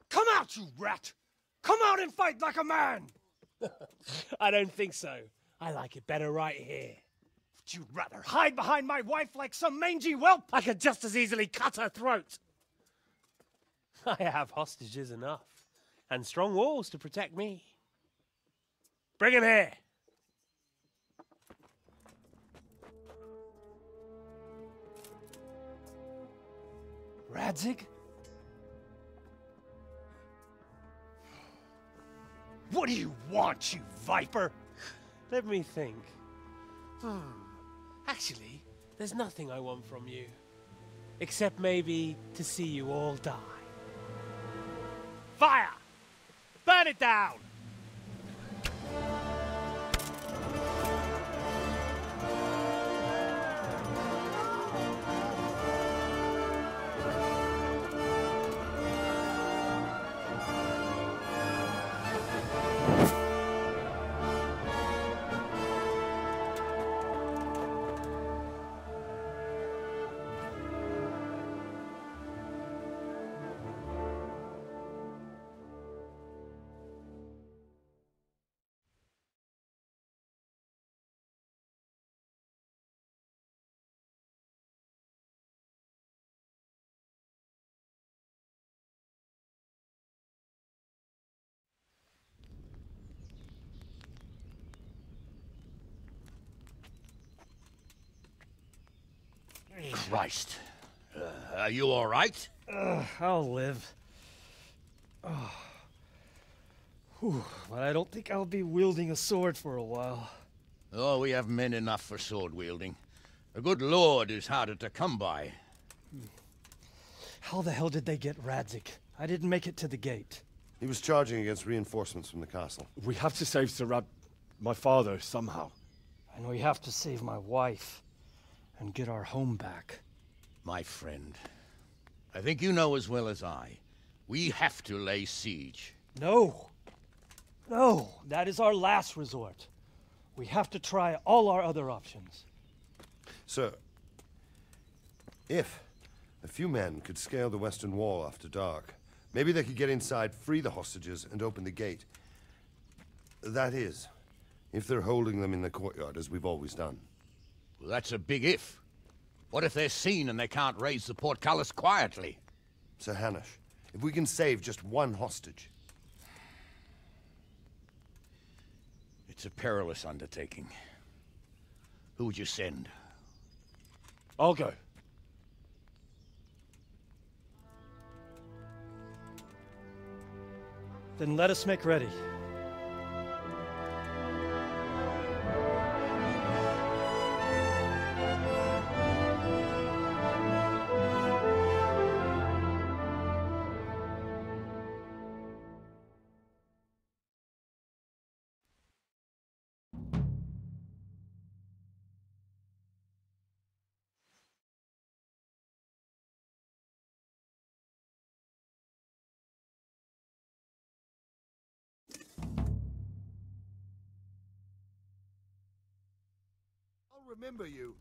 Come out, you rat! Come out and fight like a man! I don't think so. I like it better right here. Would you rather hide behind my wife like some mangy whelp? I could just as easily cut her throat. I have hostages enough, and strong walls to protect me. Bring him here. Radzig? What do you want, you viper? Let me think. Actually, there's nothing I want from you. Except maybe to see you all die. Fire! Burn it down! Christ. Are you all right? I'll live. Whew, but I don't think I'll be wielding a sword for a while. Oh, we have men enough for sword wielding. A good lord is harder to come by. How the hell did they get Radzik? I didn't make it to the gate. He was charging against reinforcements from the castle. We have to save Sir my father, somehow. And we have to save my wife and get our home back. My friend, I think you know as well as I. We have to lay siege. No. No, that is our last resort. We have to try all our other options. Sir, if a few men could scale the western wall after dark, maybe they could get inside, free the hostages, and open the gate. That is, if they're holding them in the courtyard, as we've always done. Well, that's a big if. What if they're seen and they can't raise the portcullis quietly? Sir Hanush, if we can save just one hostage. It's a perilous undertaking. Who would you send? I'll go. Then let us make ready. I'll remember you.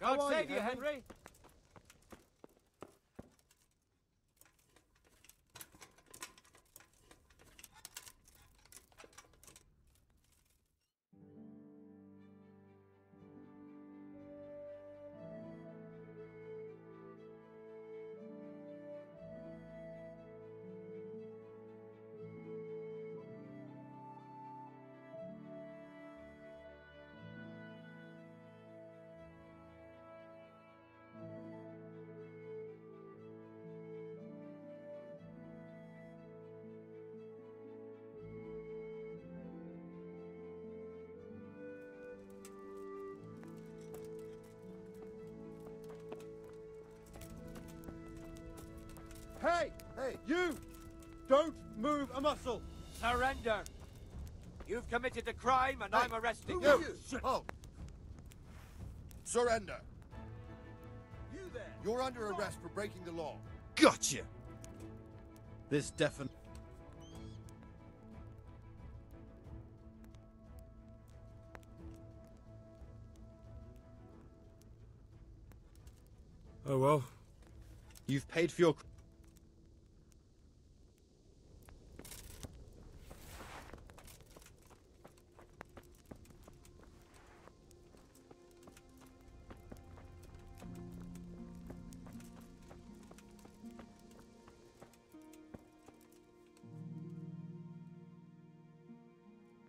God save you, Henry. Hey! Hey! You! Don't move a muscle! Surrender. You've committed the crime, and I'm arresting You! you. Halt! Surrender. You there. You're under arrest for breaking the law. Gotcha! This definitely... Oh well. You've paid for your...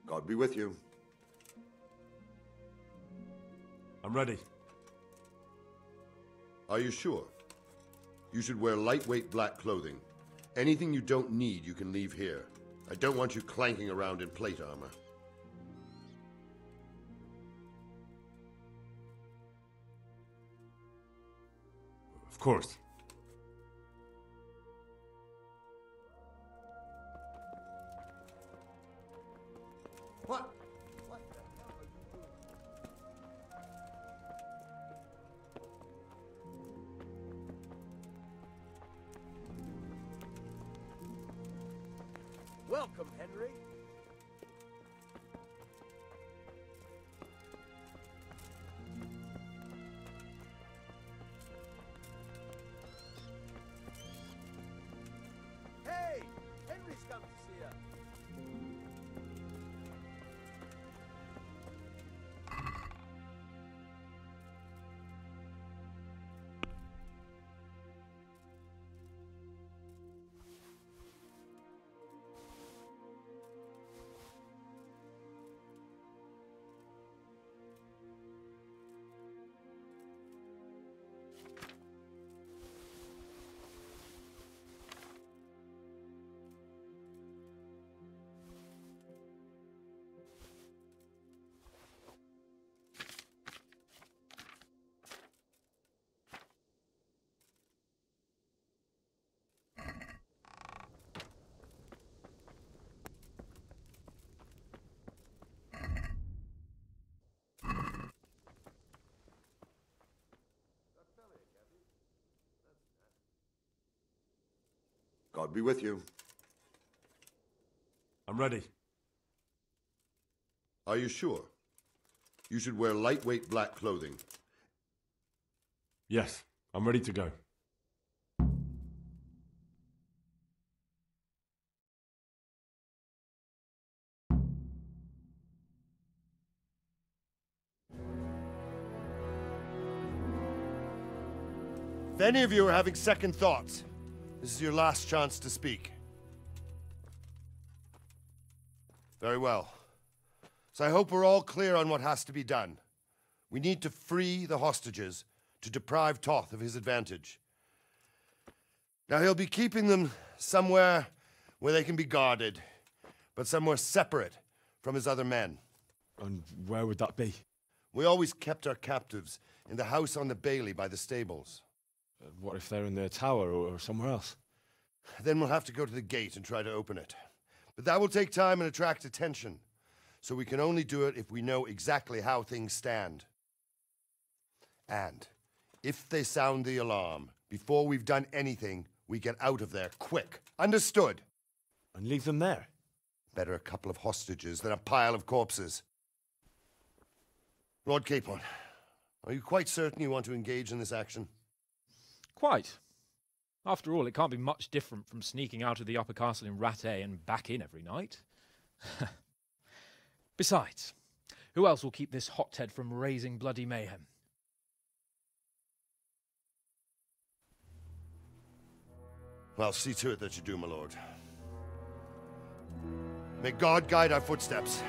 God be with you. I'm ready. Are you sure? You should wear lightweight black clothing. Anything you don't need, you can leave here. I don't want you clanking around in plate armor. Of course. What? Welcome, Henry. Hey! Henry's come to see you. God be with you. I'm ready. Are you sure? You should wear lightweight black clothing. Yes, I'm ready to go. If any of you are having second thoughts, this is your last chance to speak. Very well. So I hope we're all clear on what has to be done. We need to free the hostages to deprive Toth of his advantage. Now he'll be keeping them somewhere where they can be guarded, but somewhere separate from his other men. And where would that be? We always kept our captives in the house on the bailey by the stables. What if they're in their tower or somewhere else? Then we'll have to go to the gate and try to open it. But that will take time and attract attention. So we can only do it if we know exactly how things stand. And if they sound the alarm, before we've done anything, we get out of there quick. Understood? And leave them there? Better a couple of hostages than a pile of corpses. Lord Capon, Are you quite certain you want to engage in this action? Quite. After all, it can't be much different from sneaking out of the upper castle in Rattay and back in every night. Besides, who else will keep this hothead from raising bloody mayhem? I'll see to it that you do, my lord. May God guide our footsteps.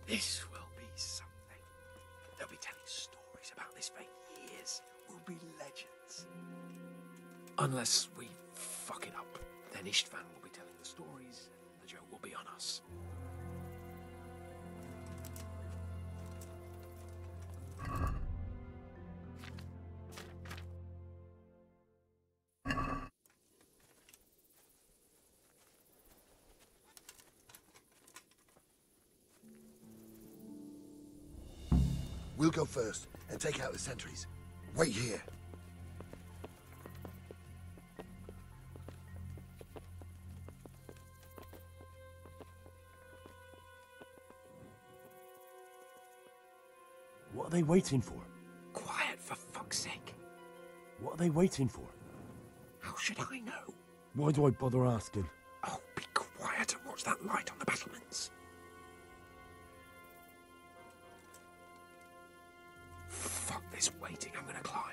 This will be something. They'll be telling stories about this for years. We'll be legends. Unless we fuck it up, then Istvan will be telling the stories, and the joke will be on us. We'll go first and take out the sentries. Wait here. What are they waiting for? Quiet, for fuck's sake. What are they waiting for? How should I know? Why do I bother asking? Oh, be quiet and watch that light on the battlements. Fuck this waiting, I'm gonna climb.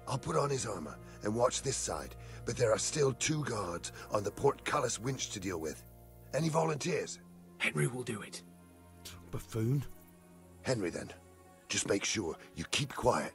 I'll put on his armor and watch this side, but there are still 2 guards on the portcullis winch to deal with. Any volunteers? Henry will do it. Buffoon? Henry, then. Just make sure you keep quiet.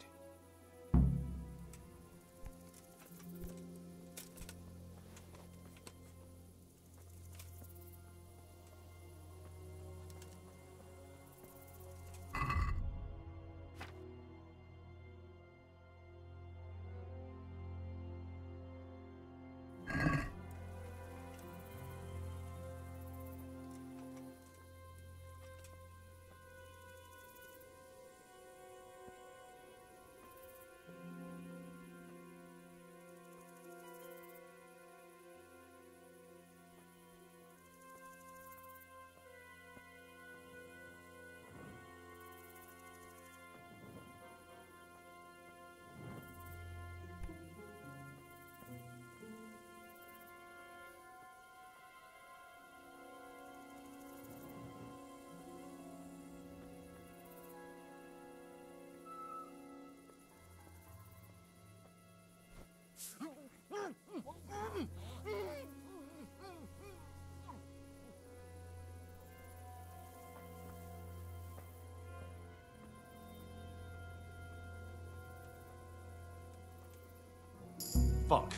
Fuck.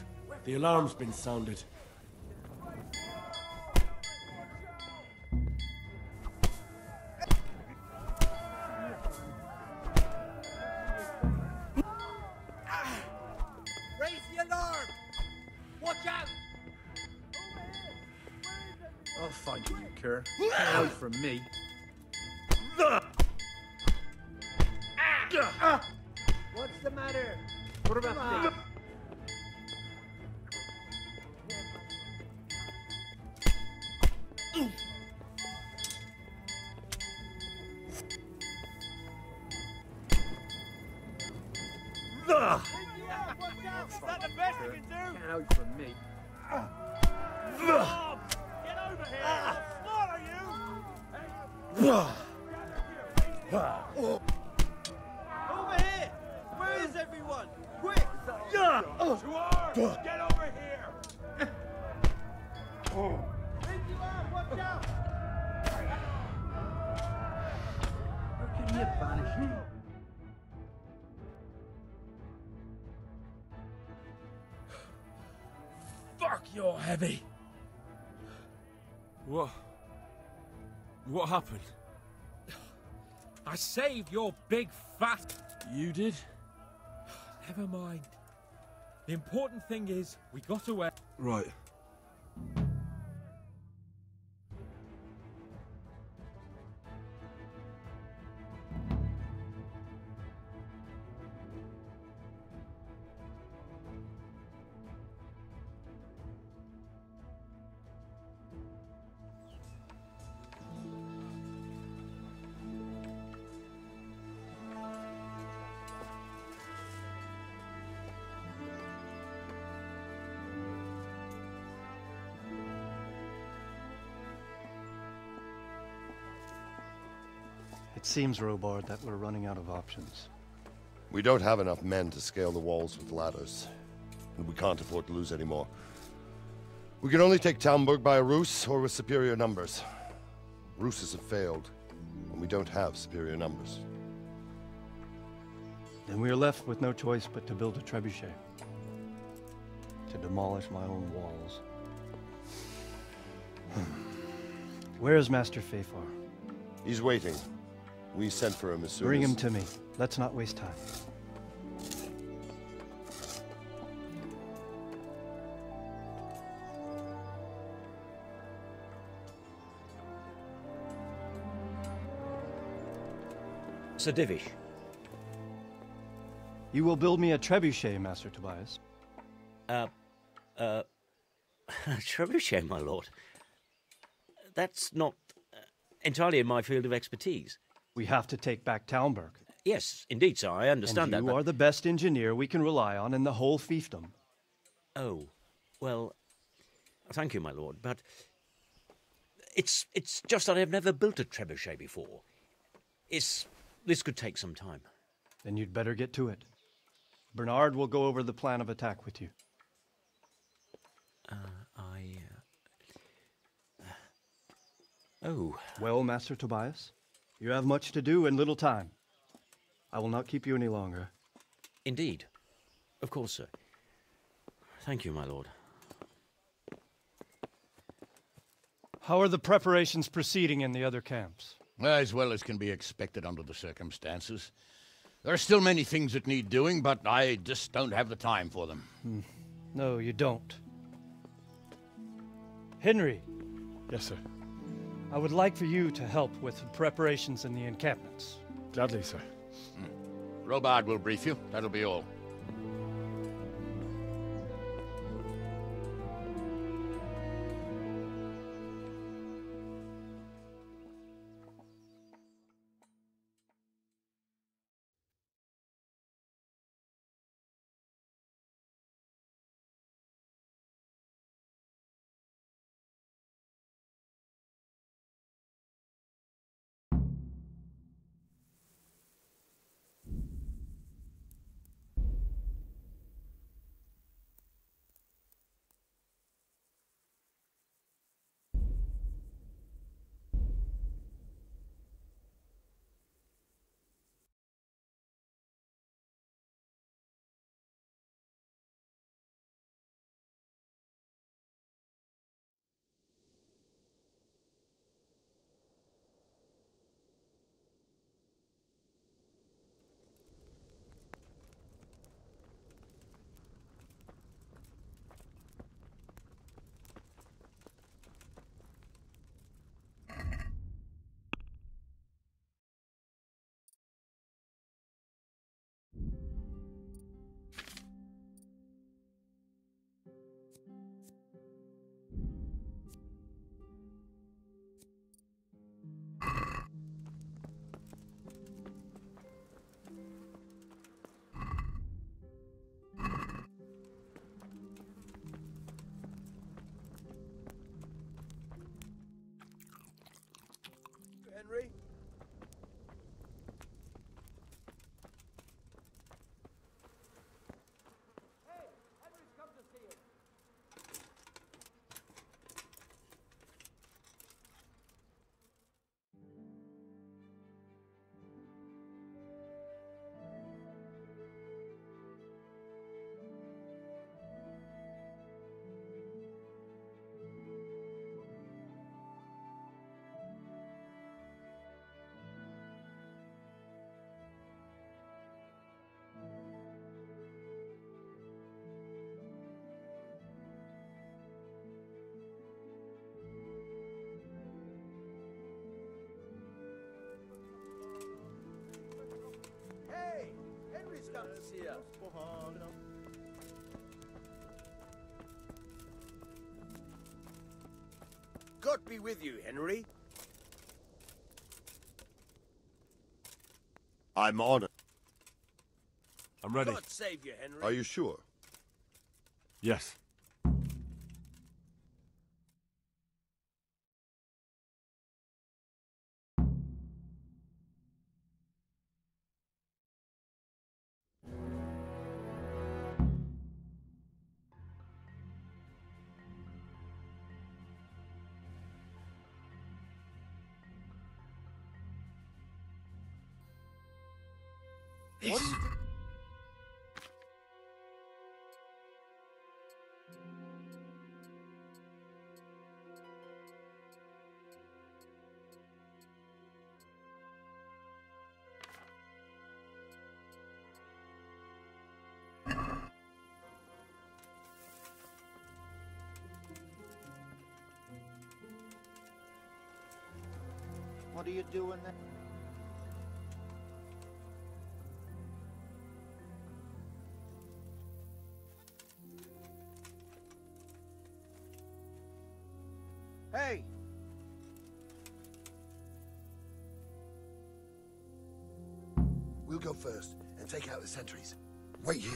The alarm's been sounded. Raise the alarm! Watch out! I'll find you, cur. Can't hide from me. What's the matter? What about this? Is that the best you can do? Can't hide from me. Get over here! I'll slaughter you! Over here! Where is everyone? Quick! Get over here! Watch out! How can you banish me? Fuck, you're heavy. What? What happened? I saved your big fat... You did? Never mind. The important thing is, we got away. Right. It seems, Robard, that we're running out of options. We don't have enough men to scale the walls with ladders, and we can't afford to lose any more. We can only take Talmberg by a ruse or with superior numbers. Ruses have failed, and we don't have superior numbers. Then we are left with no choice but to build a trebuchet. To demolish my own walls. Where is Master Fafar? He's waiting. We sent for him as soon Bring as... him to me. Let's not waste time. Sir Divish. You will build me a trebuchet, Master Tobias. Trebuchet, my lord. That's not entirely in my field of expertise. We have to take back Talmberg. Yes, indeed, sir, I understand and that. You are the best engineer we can rely on in the whole fiefdom. Oh, well, thank you, my lord, but it's just that I've never built a trebuchet before. This could take some time. Then you'd better get to it. Bernard will go over the plan of attack with you. Oh. Well, Master Tobias, you have much to do and little time. I will not keep you any longer. Indeed. Of course, sir. Thank you, my lord. How are the preparations proceeding in the other camps? As well as can be expected under the circumstances. There are still many things that need doing, but I just don't have the time for them. No, you don't. Henry. Yes, sir. I would like for you to help with the preparations in the encampments. Gladly, sir. Robard will brief you. That'll be all. guns here. God be with you, Henry. I'm on it. I'm ready. God save you, Henry. Are you sure? Yes. This... What are you doing there? Hey! We'll go first and take out the sentries. Wait here.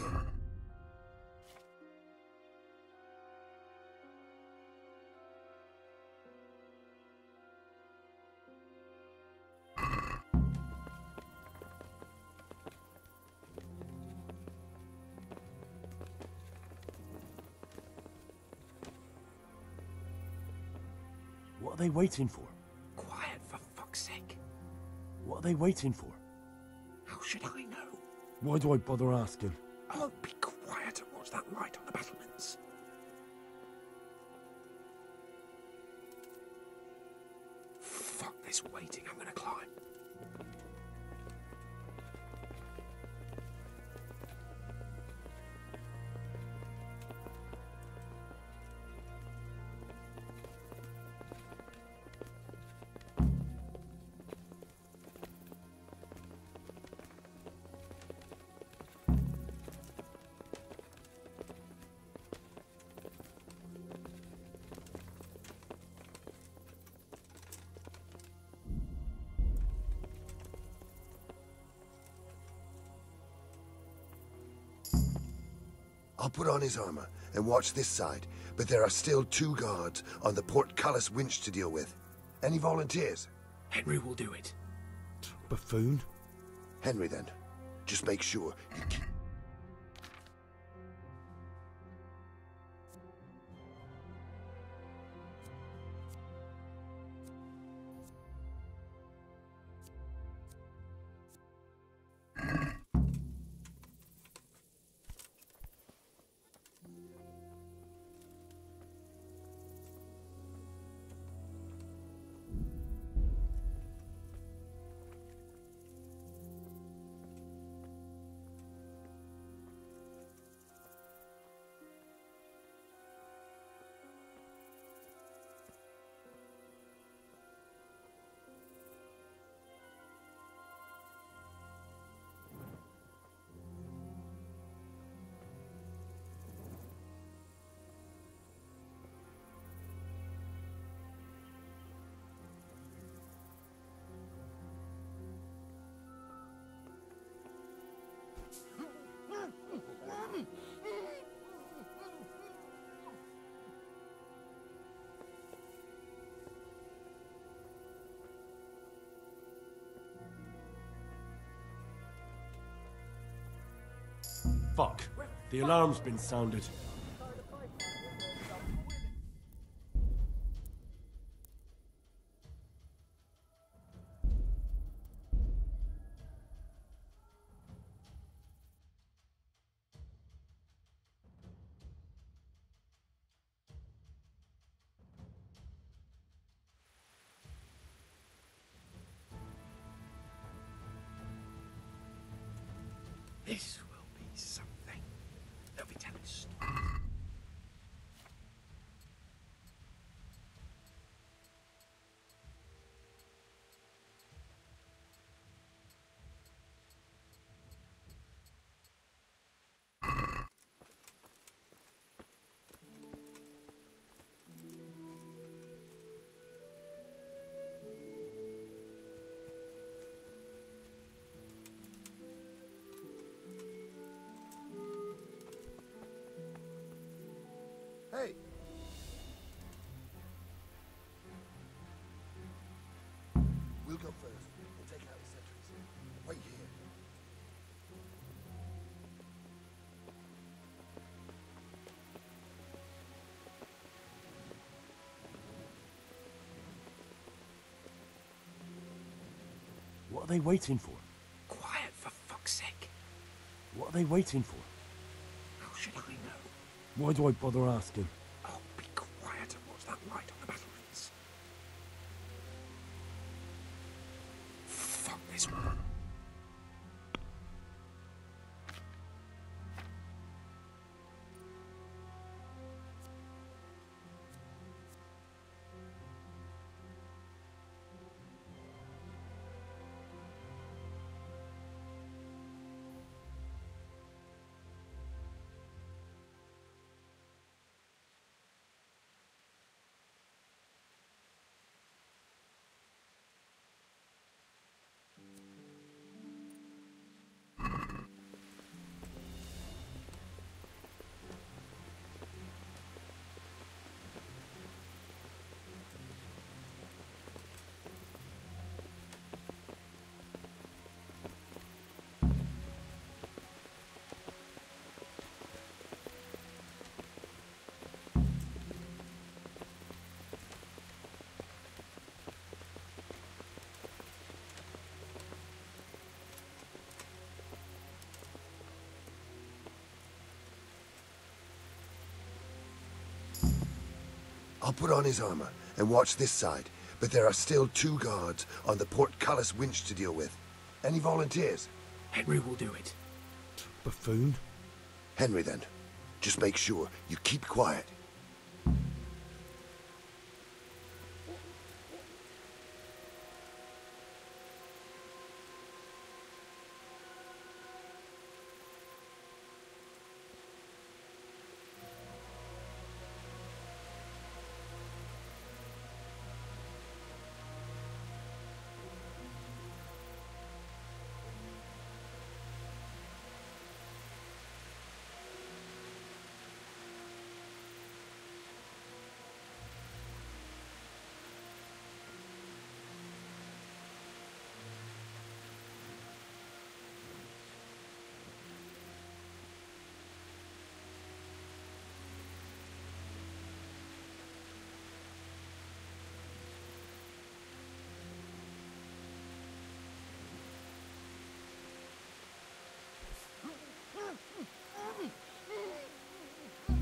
What are they waiting for? Quiet, for fuck's sake. What are they waiting for? How should I know? Why do I bother asking? Oh, be quiet and watch that light on the battlements. Fuck this waiting, I'm gonna climb. I'll put on his armor and watch this side, but there are still 2 guards on the portcullis winch to deal with. Any volunteers? Henry will do it. Buffoon? Henry, then. Just make sure you keep... Fuck. The alarm's been sounded. This will be something. They'll be telling stories. Hey! We'll go first and take out the sentries. Wait here. What are they waiting for? Quiet, for fuck's sake. What are they waiting for? How should I know? Why do I bother asking? Oh, be quiet and watch that light on the battlements. Fuck this one. I'll put on his armor and watch this side, but there are still 2 guards on the portcullis winch to deal with. Any volunteers? Henry will do it. Buffoon? Henry, then. Just make sure you keep quiet.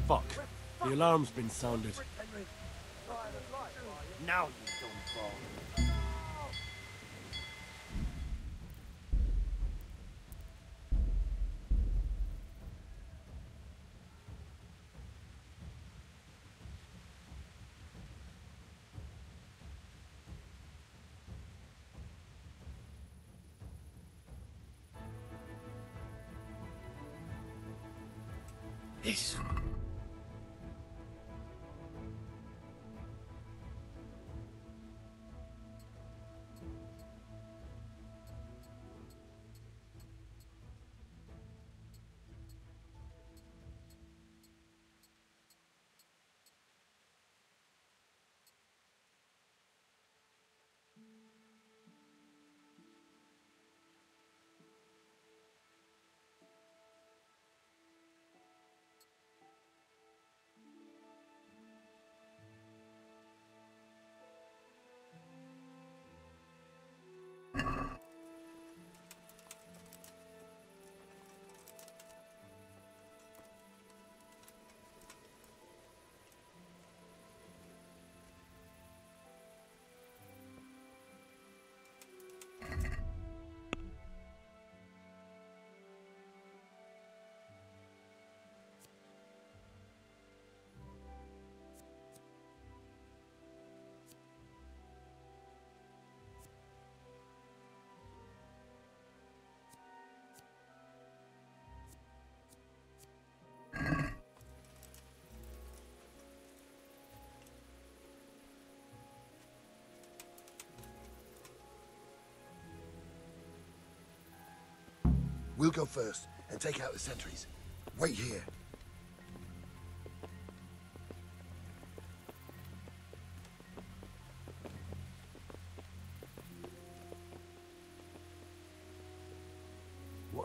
Fuck. The alarm's been sounded. Now you don't fall. This. We'll go first and take out the sentries. Wait here.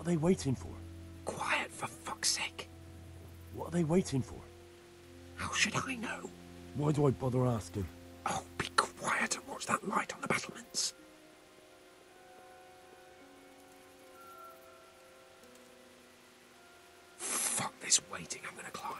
are they waiting for? Quiet, for fuck's sake. What are they waiting for? How should I know? Why do I bother asking? Oh, be quiet and watch that light on the battlements. Fuck this waiting, I'm gonna climb.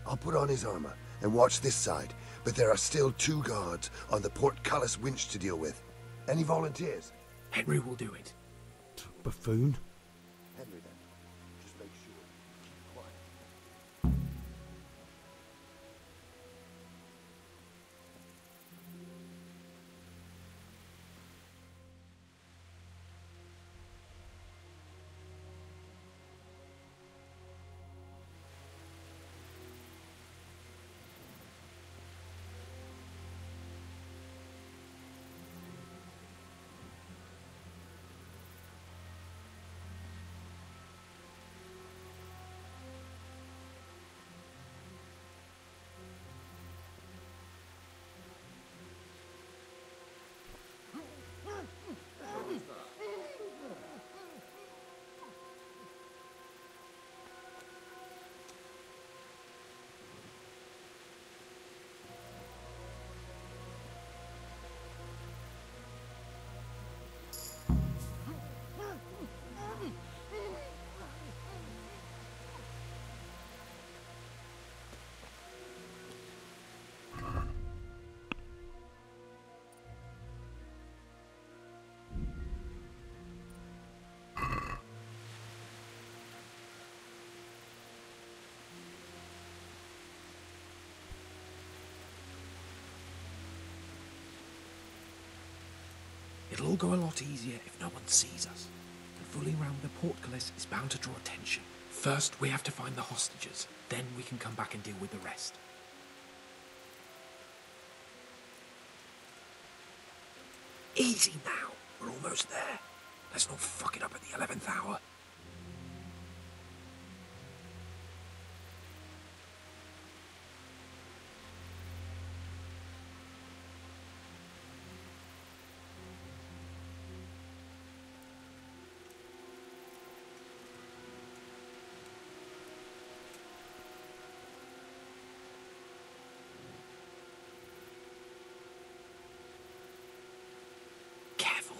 I'll put on his armor and watch this side, but there are still 2 guards on the portcullis winch to deal with. Any volunteers? Henry will do it. Buffoon? Henry, then. Just make sure you keep quiet. It'll all go a lot easier if no one sees us. And fooling around with the portcullis is bound to draw attention. First, we have to find the hostages. Then we can come back and deal with the rest. Easy now. We're almost there. Let's not fuck it up at the 11th hour.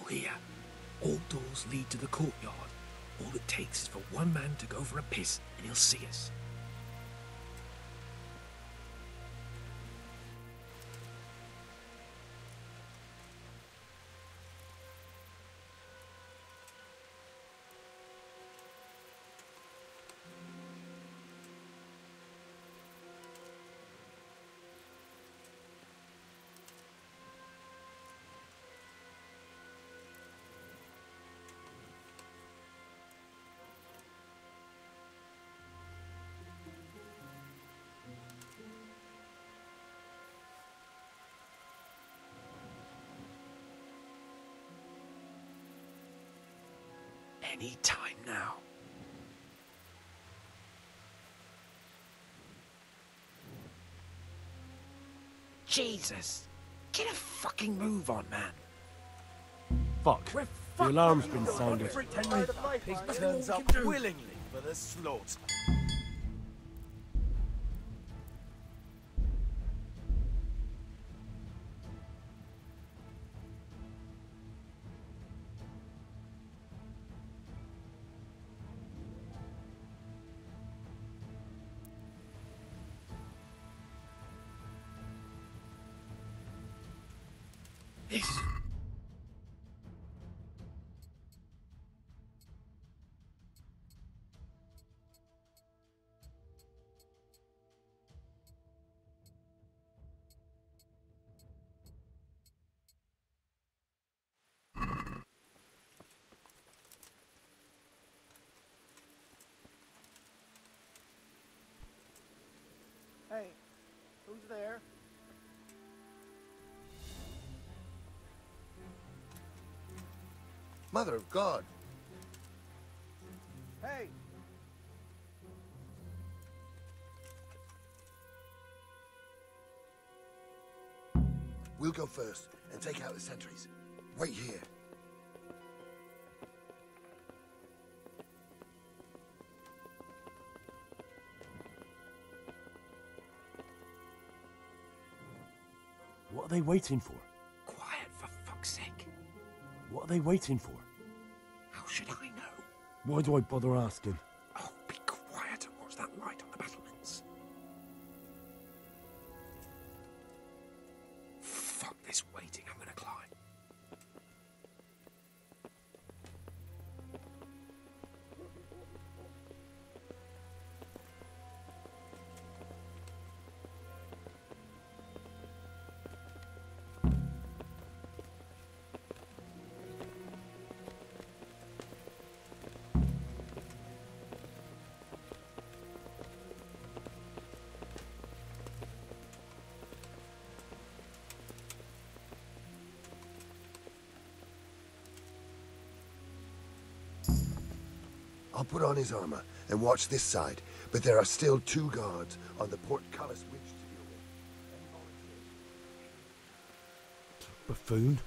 Here. All doors lead to the courtyard. All it takes is for one man to go for a piss and he'll see us. Any time now. Jesus! Get a fucking move on, man. Fuck. The alarm's been sounded. Pig turns up willingly for the slaughter. This there. Mother of God! Hey! We'll go first and take out the sentries. Wait here. What are they waiting for? Quiet, for fuck's sake. What are they waiting for? How should I know? Why do I bother asking? Oh, be quiet and watch that light on the battlements. Fuck this waiting, I'm gonna climb. I'll put on his armor and watch this side, but there are still 2 guards on the portcullis winch to deal with. Buffoon?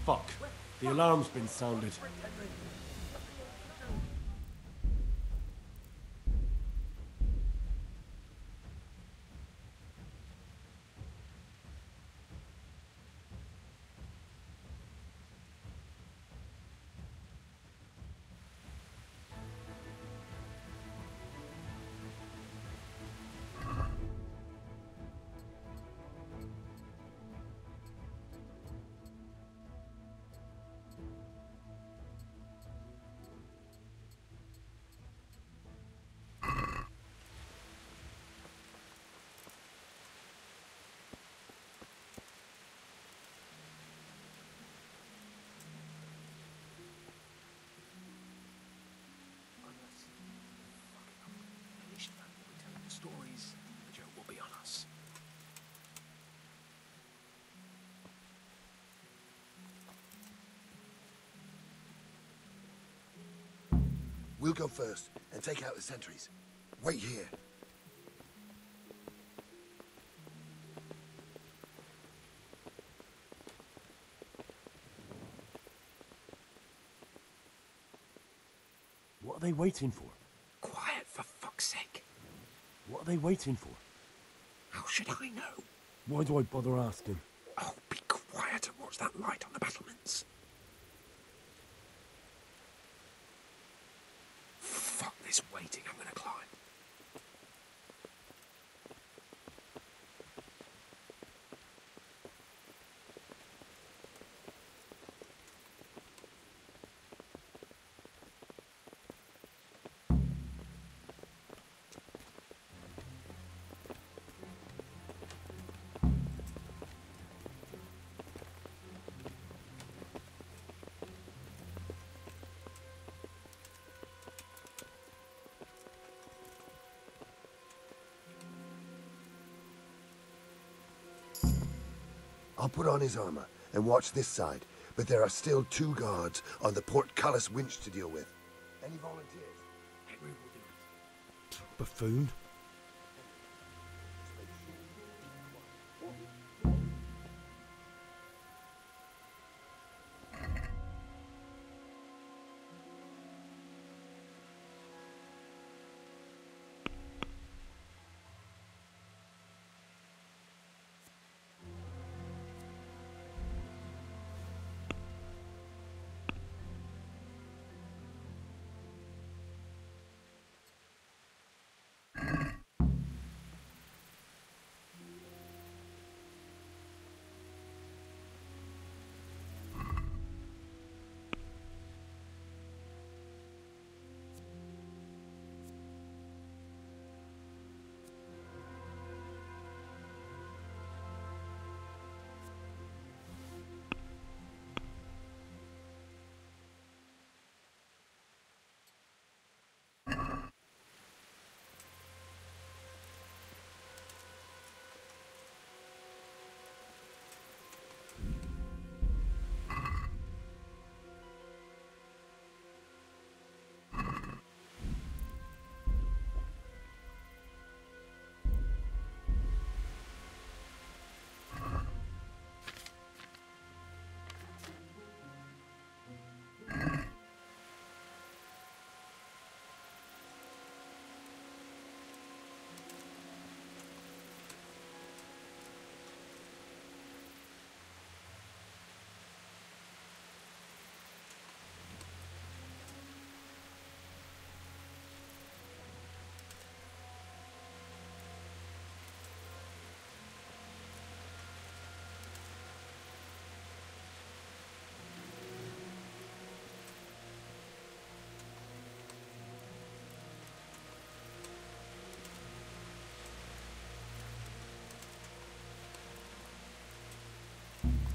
Fuck. The alarm's been sounded. Stories, the joke will be on us. We'll go first and take out the sentries. Wait here. What are they waiting for? Quiet, for fuck's sake. What are they waiting for? How should I know? Why do I bother asking? Oh, be quiet and watch that light on the battlements. Fuck this waiting, I'm gonna climb. I'll put on his armor and watch this side, but there are still 2 guards on the portcullis winch to deal with. Any volunteers? Henry will do it. Buffoon?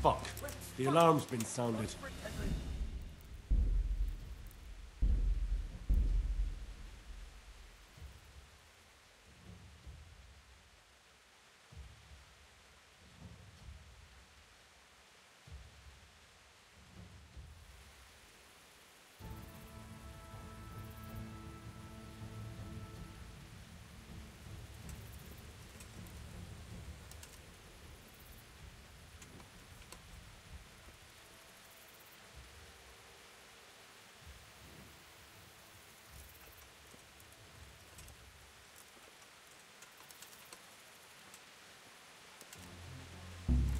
Fuck. The alarm's been sounded.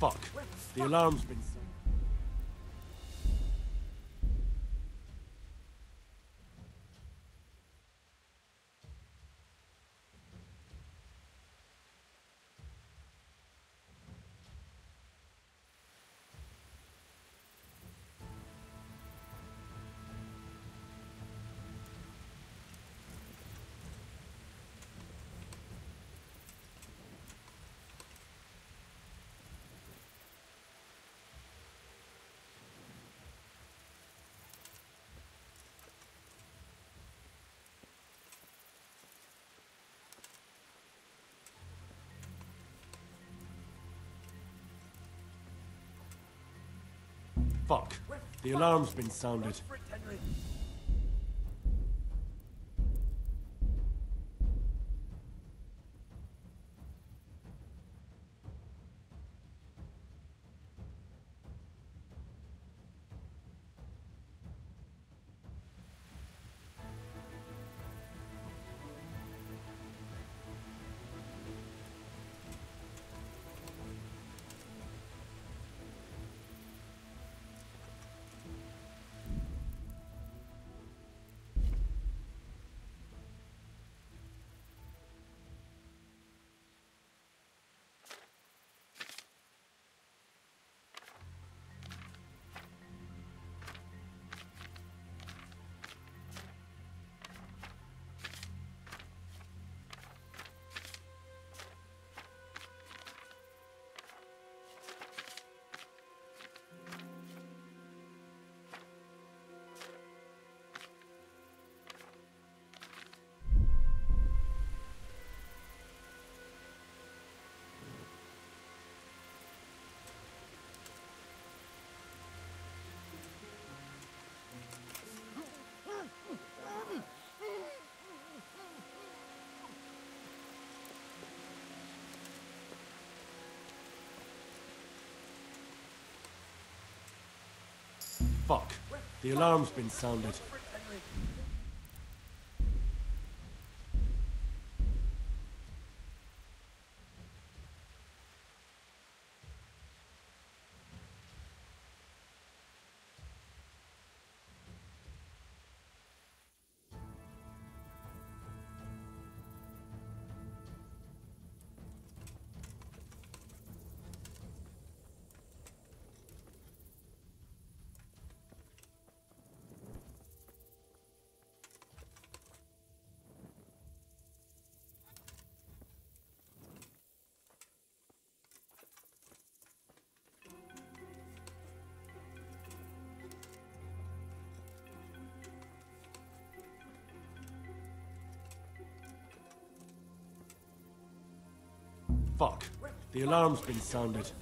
Fuck. The alarm's been sounded. Fuck. The alarm's been sounded. Fuck. The alarm's been sounded. Fuck. The alarm's been sounded.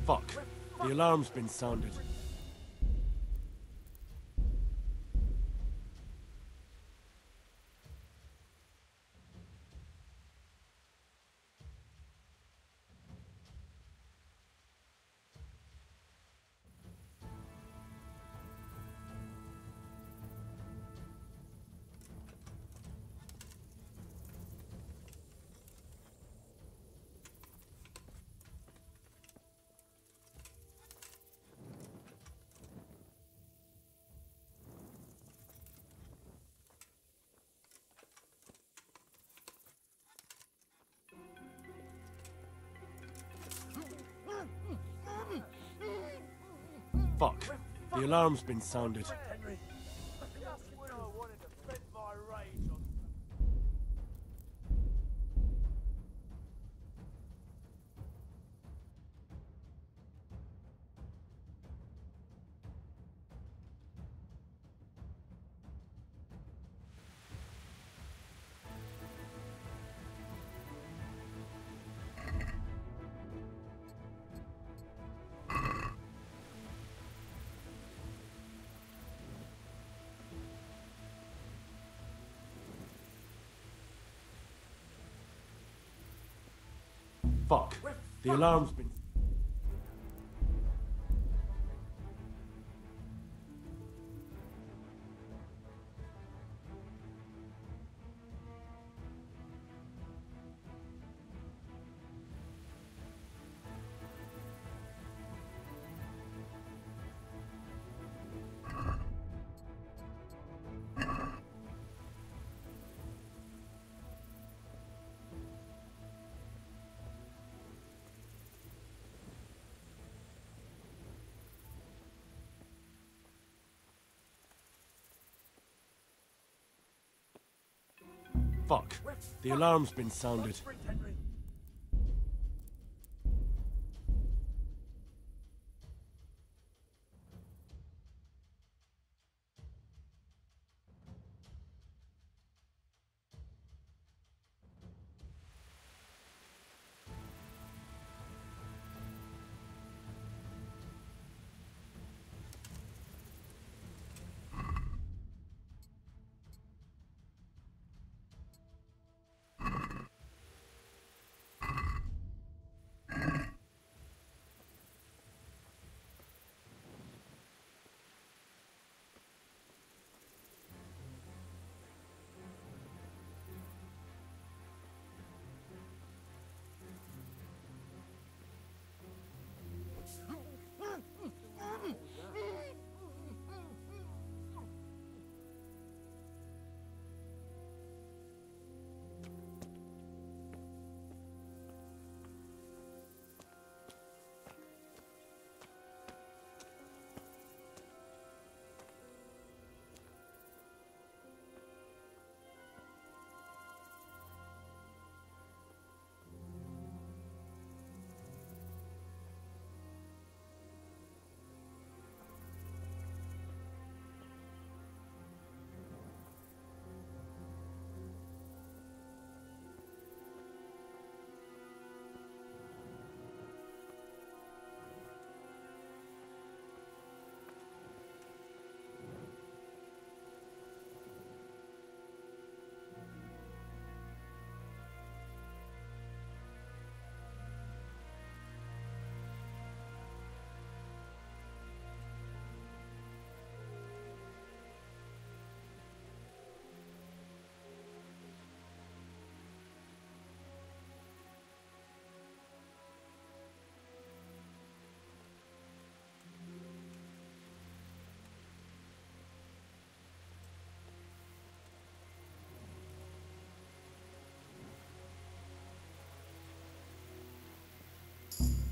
Fuck. The alarm's been sounded. Fuck. The alarm's been sounded. Fuck. The alarm's been... Fuck. The alarm's been sounded.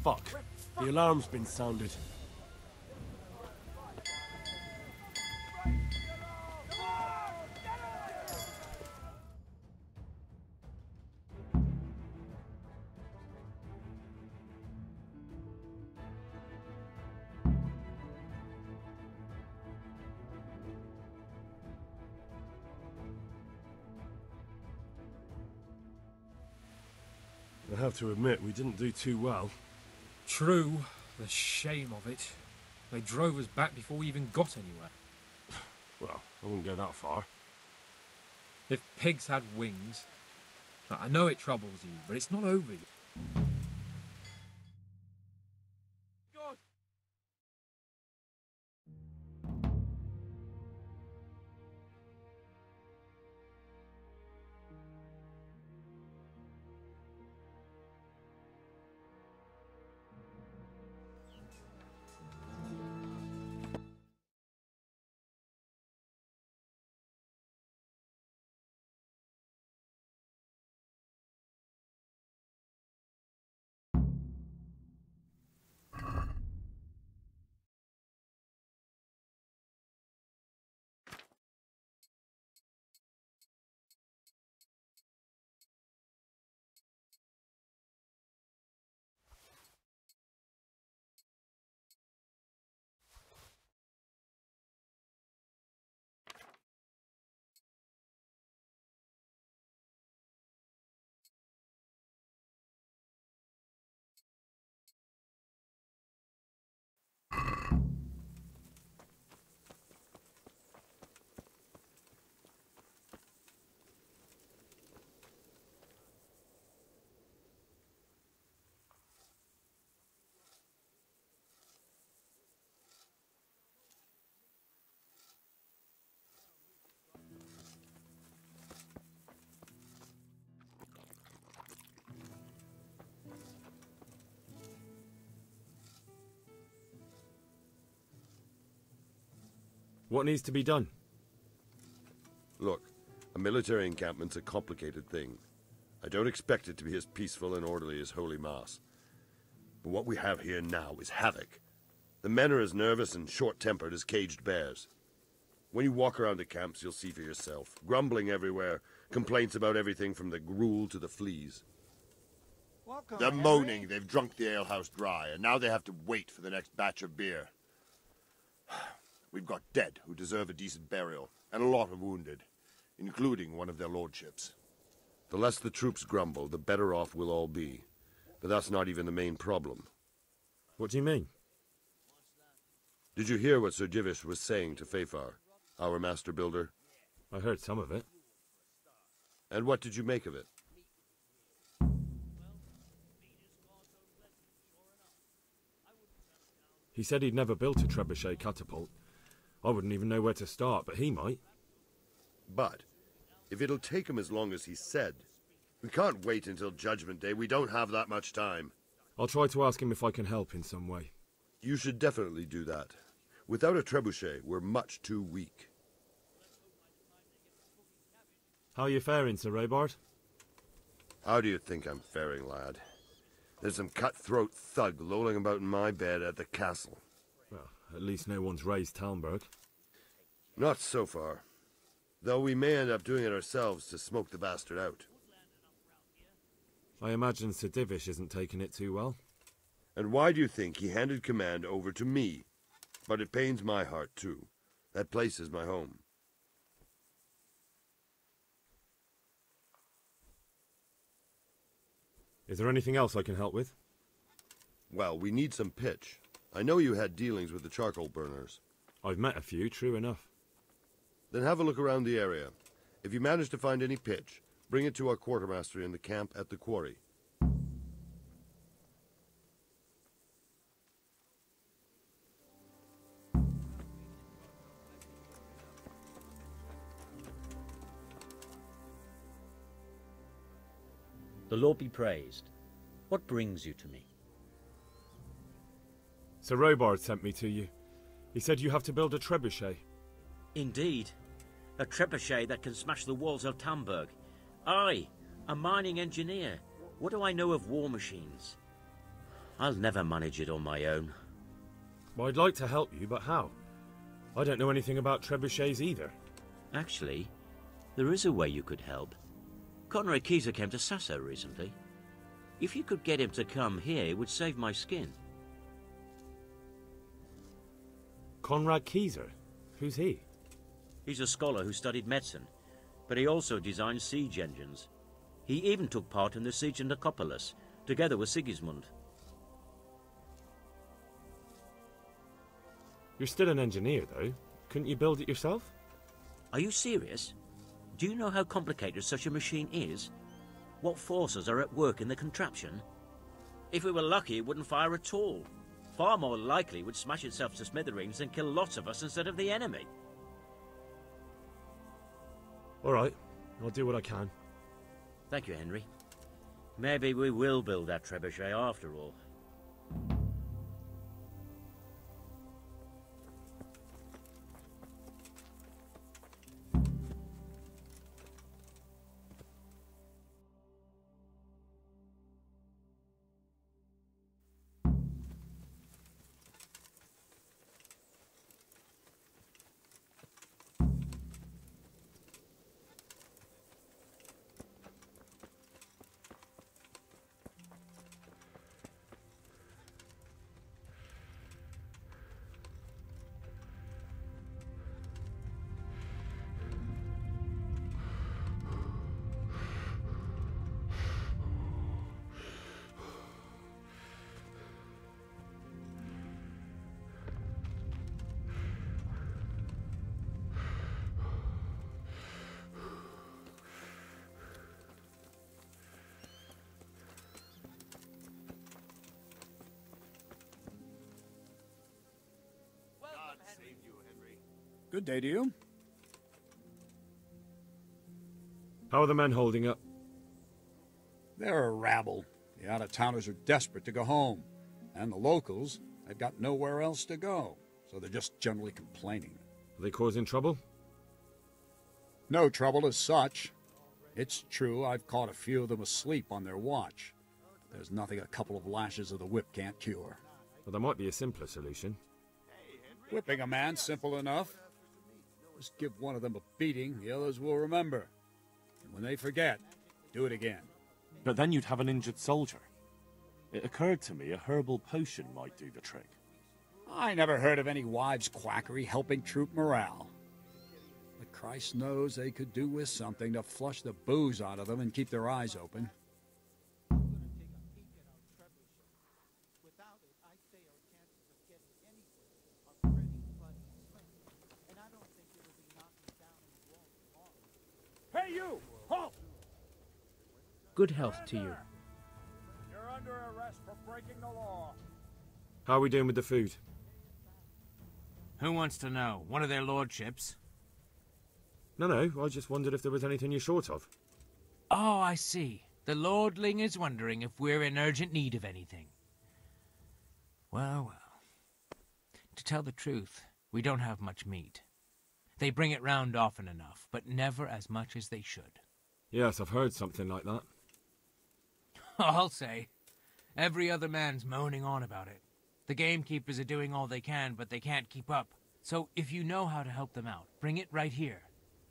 Fuck. The alarm's been sounded. I have to admit, we didn't do too well. True. The shame of it. They drove us back before we even got anywhere. Well, I wouldn't go that far. If pigs had wings... I know it troubles you, but it's not over yet. What needs to be done? Look, a military encampment's a complicated thing. I don't expect it to be as peaceful and orderly as Holy Mass. But what we have here now is havoc. The men are as nervous and short-tempered as caged bears. When you walk around the camps, you'll see for yourself. Grumbling everywhere, complaints about everything from the gruel to the fleas. They're moaning they've drunk the alehouse dry, and now they have to wait for the next batch of beer. We've got dead who deserve a decent burial, and a lot of wounded, including one of their lordships. The less the troops grumble, the better off we'll all be. But that's not even the main problem. What do you mean? Did you hear what Sir Divish was saying to Fafar, our master builder? I heard some of it. And what did you make of it? He said he'd never built a trebuchet catapult. I wouldn't even know where to start, but he might. But, if it'll take him as long as he said, we can't wait until Judgment Day. We don't have that much time. I'll try to ask him if I can help in some way. You should definitely do that. Without a trebuchet, we're much too weak. How are you faring, Sir Robard? How do you think I'm faring, lad? There's some cutthroat thug lolling about in my bed at the castle. Well, at least no one's raised Talmberg. Not so far. Though we may end up doing it ourselves to smoke the bastard out. I imagine Sir Divish isn't taking it too well. And why do you think he handed command over to me? But it pains my heart, too. That place is my home. Is there anything else I can help with? Well, we need some pitch. I know you had dealings with the charcoal burners. I've met a few, true enough. Then have a look around the area. If you manage to find any pitch, bring it to our quartermaster in the camp at the quarry. The Lord be praised. What brings you to me? Sir Robard sent me to you. He said you have to build a trebuchet. Indeed. A trebuchet that can smash the walls of Talmberg. I, a mining engineer. What do I know of war machines? I'll never manage it on my own. Well, I'd like to help you, but how? I don't know anything about trebuchets either. Actually, there is a way you could help. Conrad Keyser came to Sasso recently. If you could get him to come here, it would save my skin. Conrad Keyser? Who's he? He's a scholar who studied medicine, but he also designed siege engines. He even took part in the siege of Nicopolis, together with Sigismund. You're still an engineer, though. Couldn't you build it yourself? Are you serious? Do you know how complicated such a machine is? What forces are at work in the contraption? If we were lucky, it wouldn't fire at all. Far more likely it would smash itself to smithereens and kill lots of us instead of the enemy. All right, I'll do what I can. Thank you, Henry. Maybe we will build that trebuchet after all. Good day to you. How are the men holding up? They're a rabble. The out-of-towners are desperate to go home. And the locals, they've got nowhere else to go. So they're just generally complaining. Are they causing trouble? No trouble as such. It's true I've caught a few of them asleep on their watch. There's nothing a couple of lashes of the whip can't cure. Well, there might be a simpler solution. Whipping a man, simple enough. Just give one of them a beating, the others will remember. And when they forget, do it again. But then you'd have an injured soldier. It occurred to me a herbal potion might do the trick. I never heard of any wives' quackery helping troop morale. But Christ knows they could do with something to flush the booze out of them and keep their eyes open. Hey, you! Halt! Good health to you. You're under arrest for breaking the law. How are we doing with the food? Who wants to know? One of their lordships? No, I just wondered if there was anything you're short of. Oh, I see. The lordling is wondering if we're in urgent need of anything. Well. To tell the truth, we don't have much meat. They bring it round often enough, but never as much as they should. Yes, I've heard something like that. I'll say. Every other man's moaning on about it. The gamekeepers are doing all they can, but they can't keep up. So if you know how to help them out, bring it right here.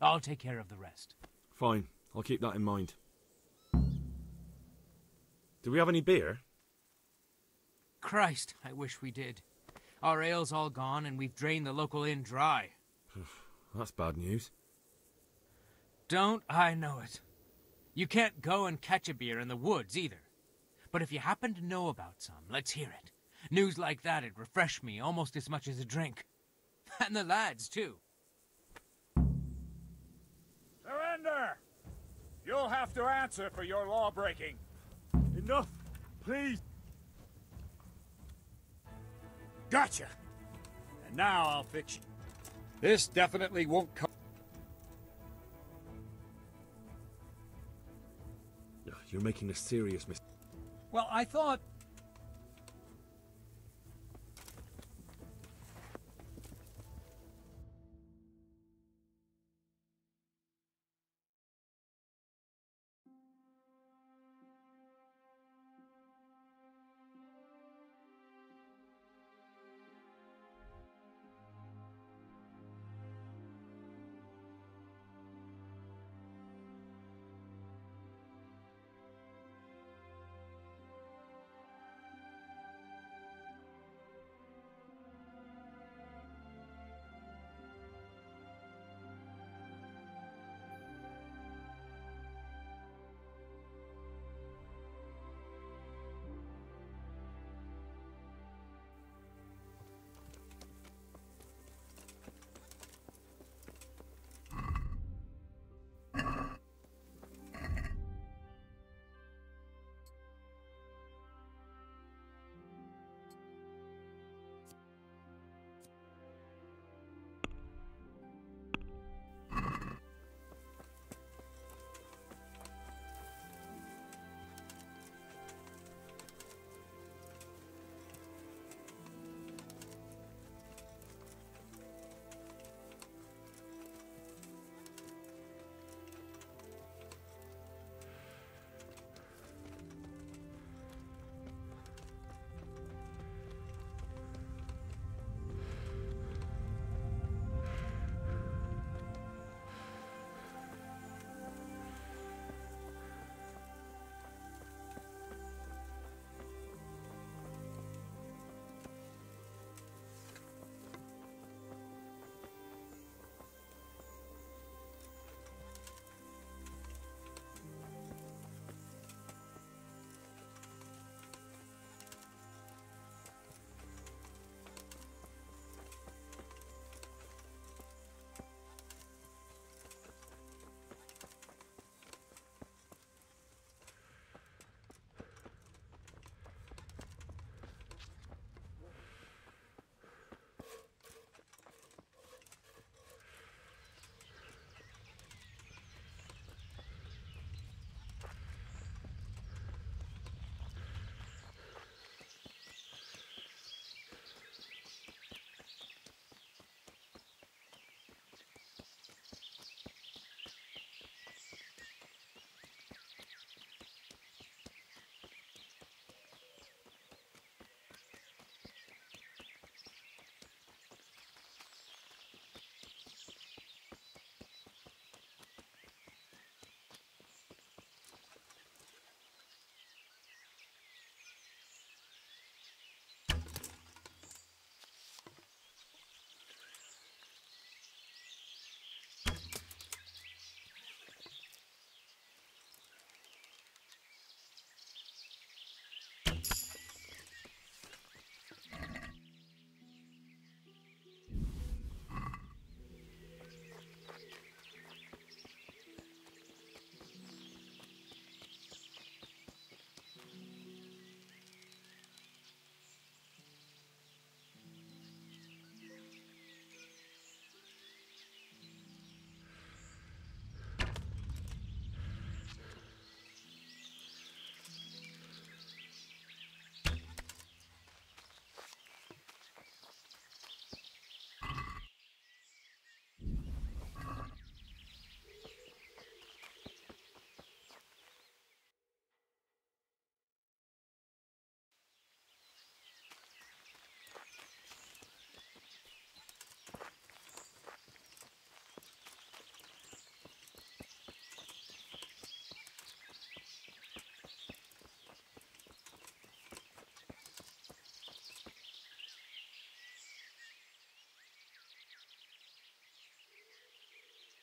I'll take care of the rest. Fine, I'll keep that in mind. Do we have any beer? Christ, I wish we did. Our ale's all gone, and we've drained the local inn dry. That's bad news. Don't I know it? You can't go and catch a beer in the woods, either. But if you happen to know about some, let's hear it. News like that'd refresh me almost as much as a drink. And the lads, too. Surrender! You'll have to answer for your law-breaking. Enough, please. Gotcha! And now I'll fix you. This definitely won't come. You're making a serious mistake. Well, I thought...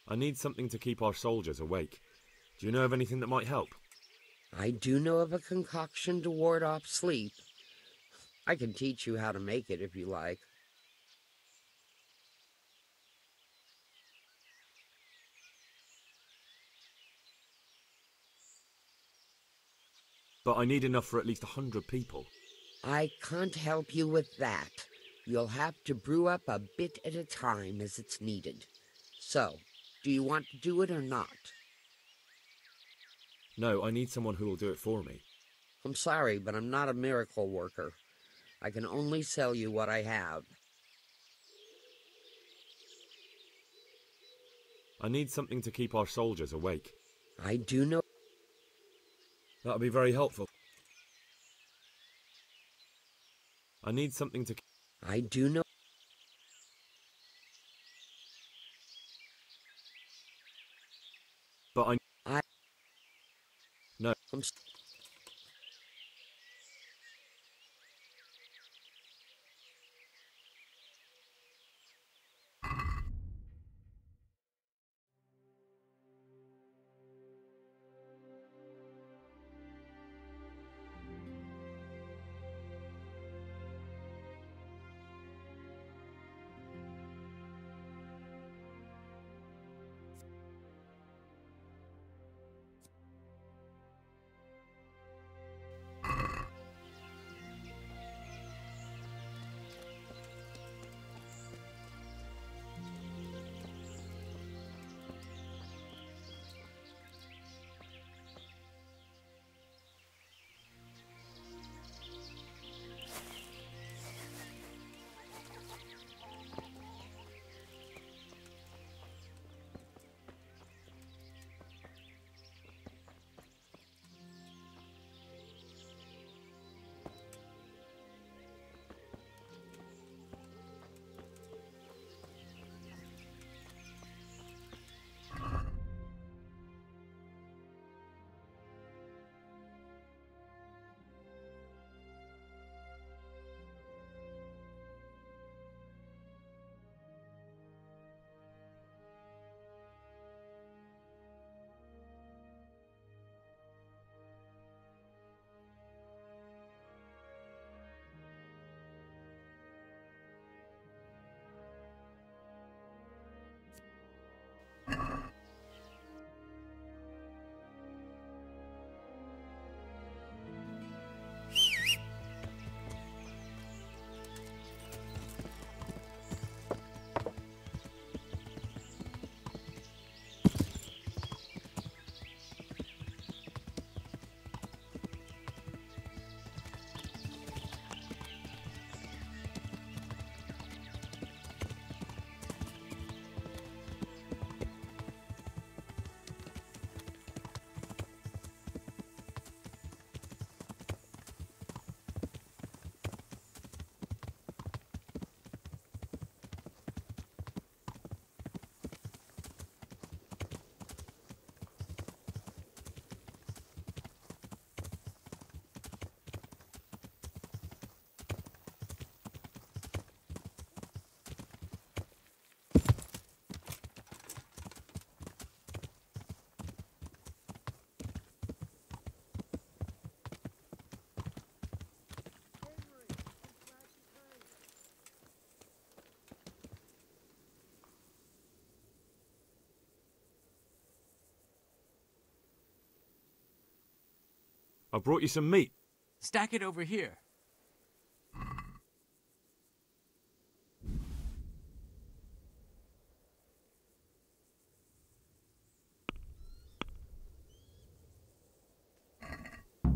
I need something to keep our soldiers awake. Do you know of anything that might help? I do know of a concoction to ward off sleep. I can teach you how to make it if you like. But I need enough for at least 100 people. I can't help you with that. You'll have to brew up a bit at a time as it's needed. So, do you want to do it or not? No, I need someone who will do it for me. I'm sorry, but I'm not a miracle worker. I can only sell you what I have. I need something to keep our soldiers awake. I do know... That would be very helpful. I need something to... I do know... But I... No. I brought you some meat. Stack it over here.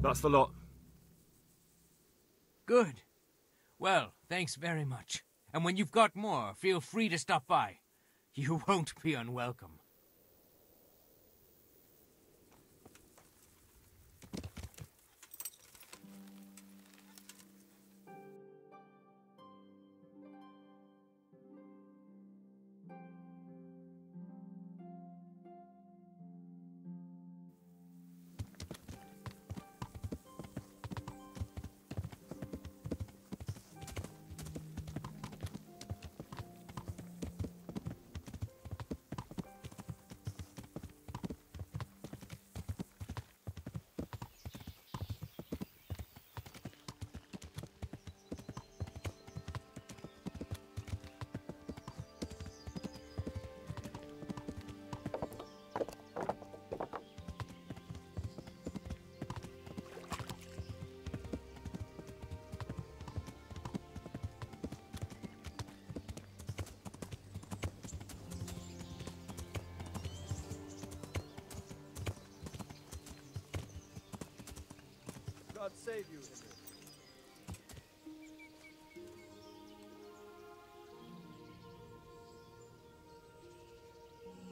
That's the lot. Good. Well, thanks very much. And when you've got more, feel free to stop by. You won't be unwelcome. save you, Henry.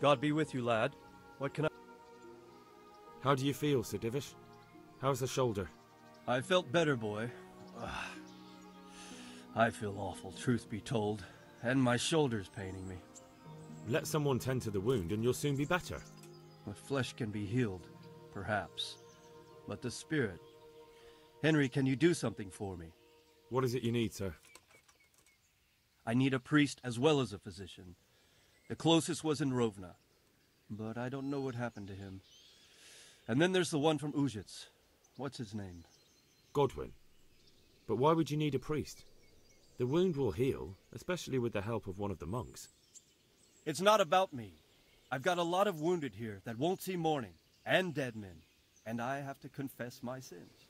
God be with you, lad. What can I... How do you feel, Sir Divish? How's the shoulder? I felt better, boy. I feel awful, truth be told, and my shoulder's paining me. Let someone tend to the wound and you'll soon be better. The flesh can be healed, perhaps, but the spirit... Henry, can you do something for me? What is it you need, sir? I need a priest as well as a physician. The closest was in Rovna, but I don't know what happened to him. And then there's the one from Ujits. What's his name? Godwin. But why would you need a priest? The wound will heal, especially with the help of one of the monks. It's not about me. I've got a lot of wounded here that won't see morning, and dead men, and I have to confess my sins.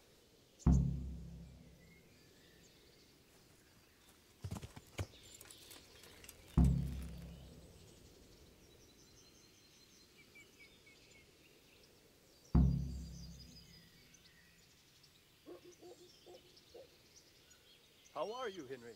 How are you, Henry?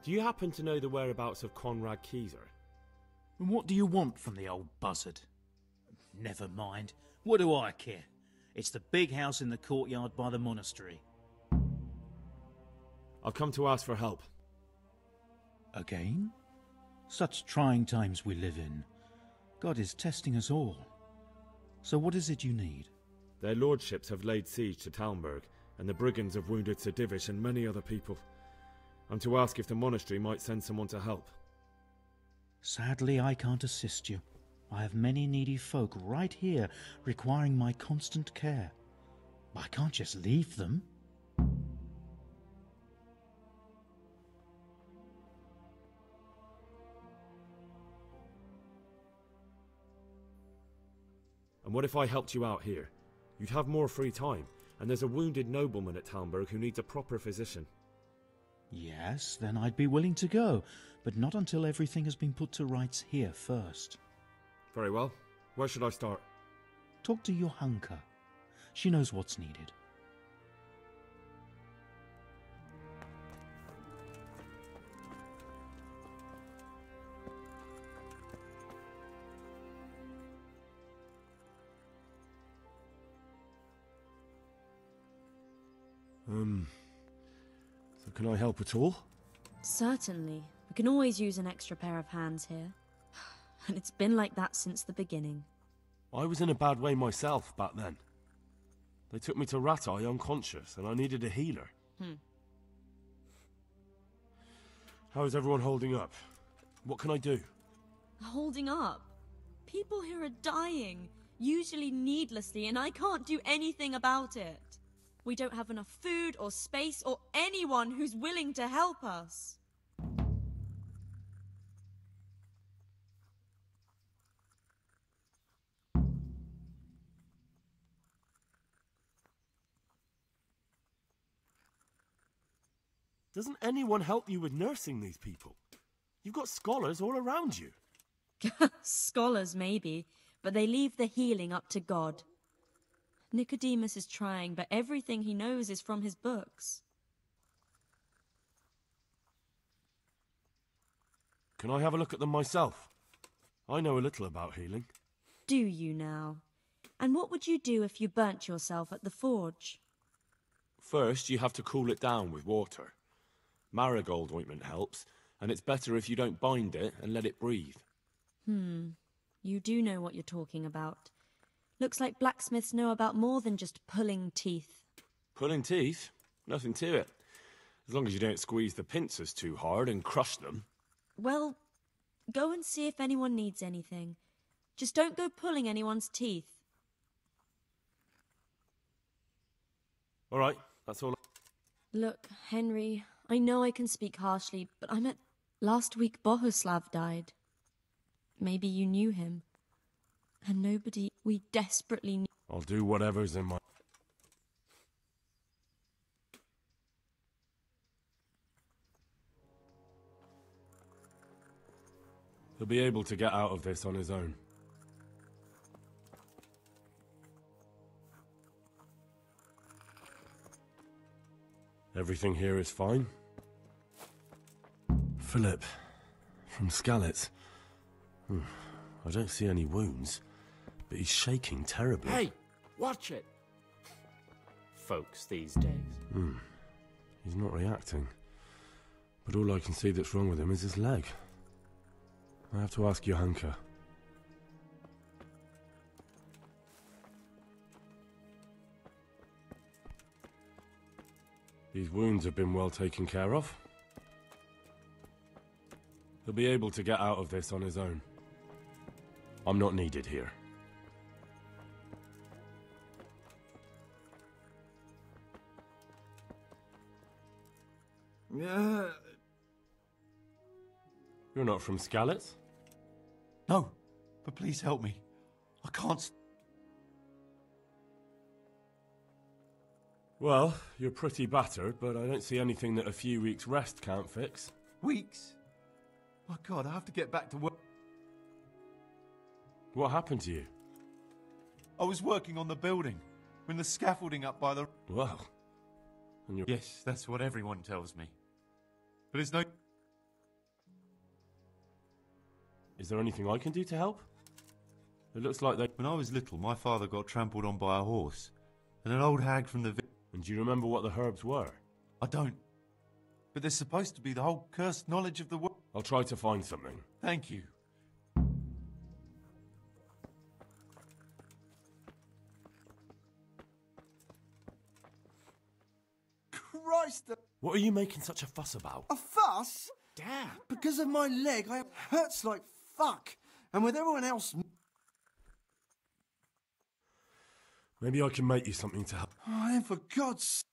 Do you happen to know the whereabouts of Conrad Keyser? And what do you want from the old buzzard? Never mind. What do I care? It's the big house in the courtyard by the monastery. I've come to ask for help. Again? Such trying times we live in. God is testing us all. So what is it you need? Their lordships have laid siege to Talmberg, and the brigands have wounded Sir Divish and many other people. I'm to ask if the monastery might send someone to help. Sadly, I can't assist you. I have many needy folk right here requiring my constant care. I can't just leave them. And what if I helped you out here? You'd have more free time, and there's a wounded nobleman at Talmberg who needs a proper physician. Yes, then I'd be willing to go, but not until everything has been put to rights here first. Very well. Where should I start? Talk to Johanka. She knows what's needed. So can I help at all? Certainly. We can always use an extra pair of hands here. And it's been like that since the beginning. I was in a bad way myself back then. They took me to Rattay unconscious, and I needed a healer. How is everyone holding up? What can I do? Holding up? People here are dying, usually needlessly, and I can't do anything about it. We don't have enough food or space or anyone who's willing to help us. Doesn't anyone help you with nursing these people? You've got scholars all around you. Scholars, maybe, but they leave the healing up to God. Nicodemus is trying, but everything he knows is from his books. Can I have a look at them myself? I know a little about healing. Do you now? And what would you do if you burnt yourself at the forge? First, you have to cool it down with water. Marigold ointment helps, and it's better if you don't bind it and let it breathe. You do know what you're talking about. Looks like blacksmiths know about more than just pulling teeth. Pulling teeth? Nothing to it. As long as you don't squeeze the pincers too hard and crush them. Well, go and see if anyone needs anything. Just don't go pulling anyone's teeth. All right, that's all. Look, Henry, I know I can speak harshly, but last week Bohuslav died. Maybe you knew him. And nobody we desperately need. I'll do whatever's in my... He'll be able to get out of this on his own. Everything here is fine. Philip, from Skalitz. I don't see any wounds, but he's shaking terribly. Hey, watch it! Folks these days. He's not reacting. But all I can see that's wrong with him is his leg. I have to ask Johanka. These wounds have been well taken care of. He'll be able to get out of this on his own. I'm not needed here. Yeah. You're not from Skalitz? No, but please help me. I can't... Well, you're pretty battered, but I don't see anything that a few weeks' rest can't fix. Weeks? My God, I have to get back to work. What happened to you? I was working on the building, when the scaffolding up by the... Well, and you're... Yes, that's what everyone tells me. But it's no... Is there anything I can do to help? It looks like they... When I was little, my father got trampled on by a horse, and an old hag from the... And do you remember what the herbs were? I don't. But there's supposed to be the whole cursed knowledge of the world. I'll try to find something. Thank you. Christ! What are you making such a fuss about? A fuss? Damn. Because of my leg, it hurts like fuck. And with everyone else... Maybe I can make you something to help. Oh, then for God's sake...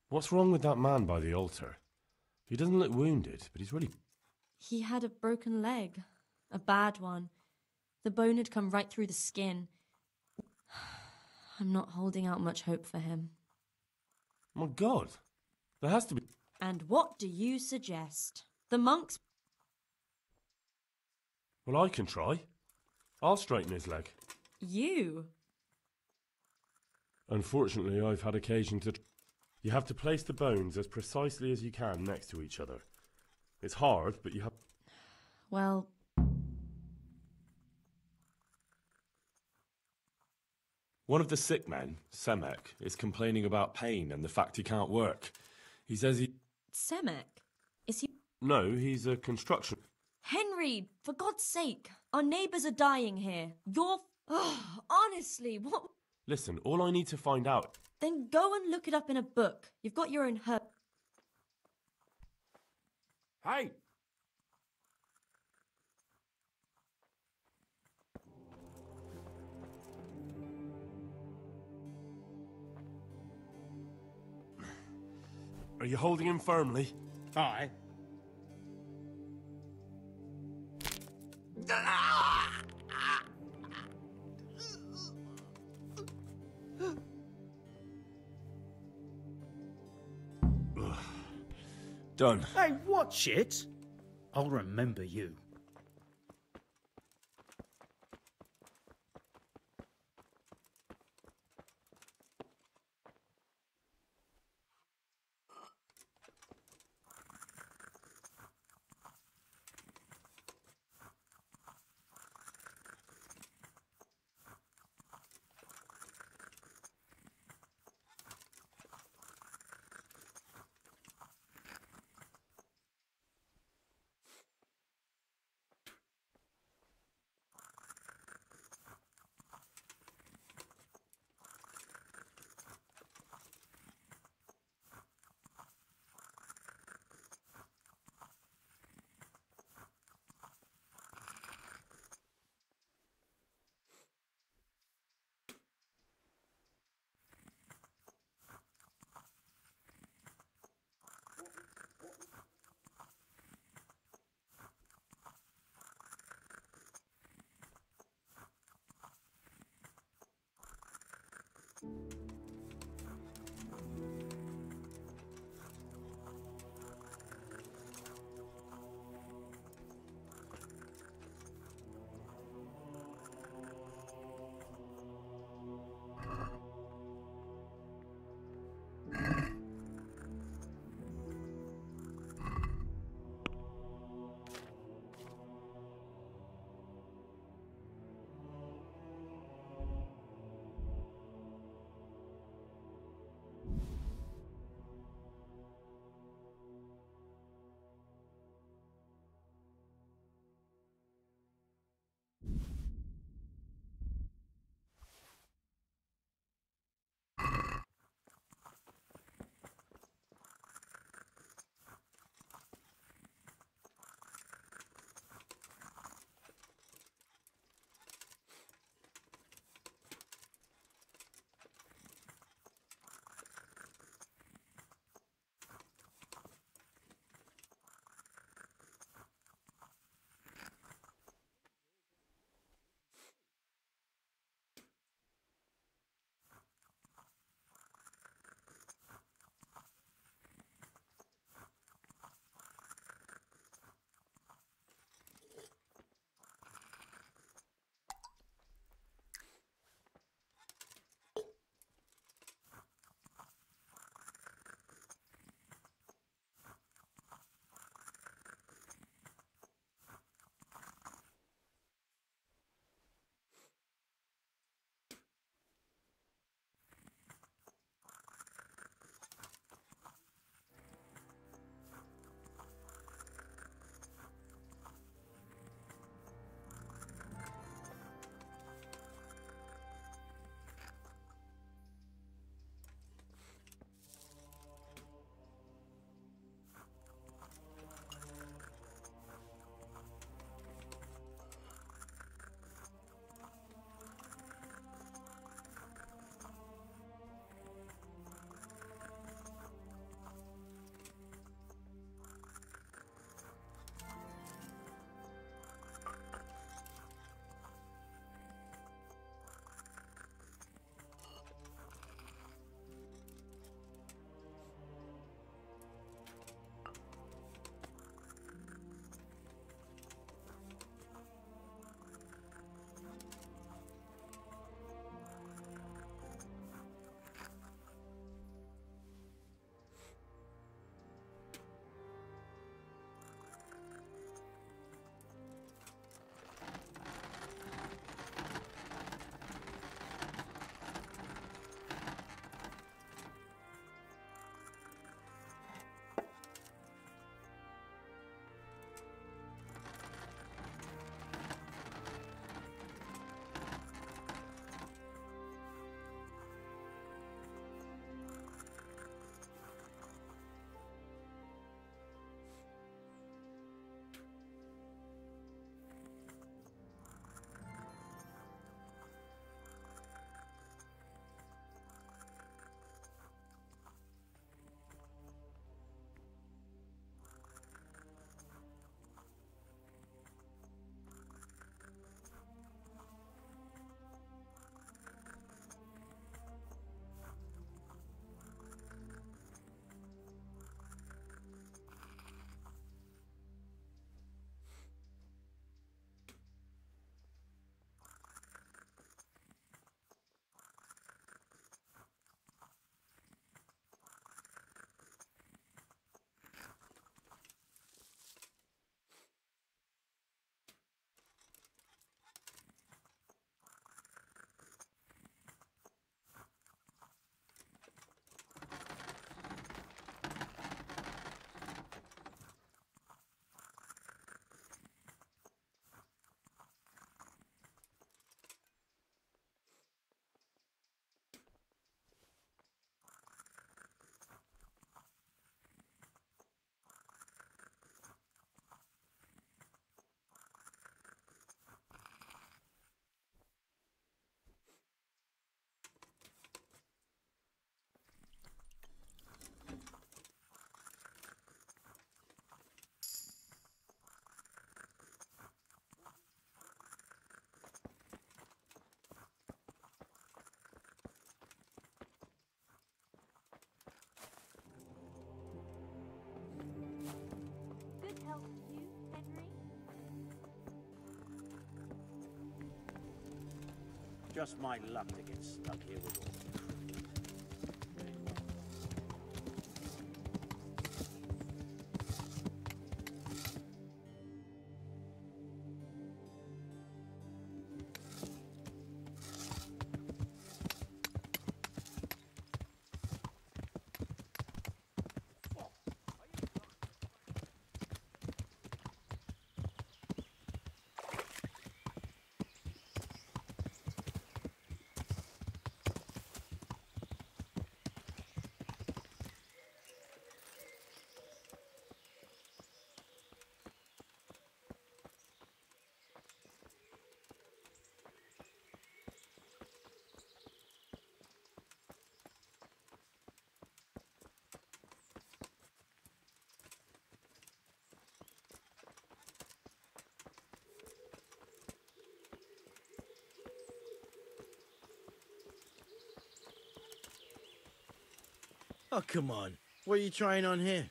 What's wrong with that man by the altar? He doesn't look wounded, but he's really... He had a broken leg. A bad one. The bone had come right through the skin. I'm not holding out much hope for him. My God. There has to be... And what do you suggest? The monks... Well, I can try. I'll straighten his leg. You? Unfortunately, I've had occasion to... You have to place the bones as precisely as you can next to each other. It's hard, but you have... Well... One of the sick men, Semek, is complaining about pain and the fact he can't work. He says he... Semek? Is he... No, he's a construction... Henry, for God's sake, our neighbours are dying here. You're... honestly, what... Listen, all I need to find out... Then go and look it up in a book. You've got your own herb. Hey! Are you holding him firmly? Aye. Done. Hey, watch it! I'll remember you. just my luck to get stuck here with all. Oh, come on. What are you trying on here?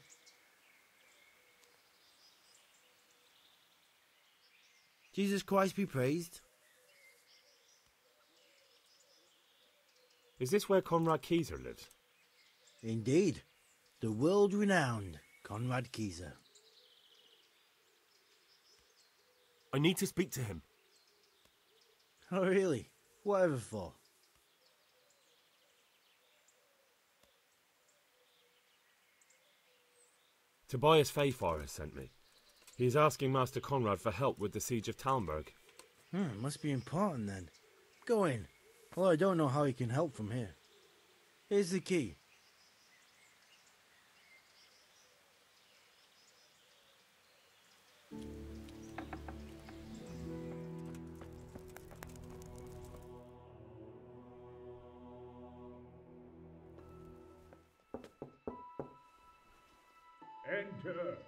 Jesus Christ be praised. Is this where Conrad Keyser lives? Indeed. The world-renowned Conrad Keyser. I need to speak to him. Oh, really? Whatever for? Tobias Fayfire has sent me. He is asking Master Conrad for help with the siege of Talmberg. Must be important then. Go in. Well, I don't know how he can help from here. Here's the key. Enter.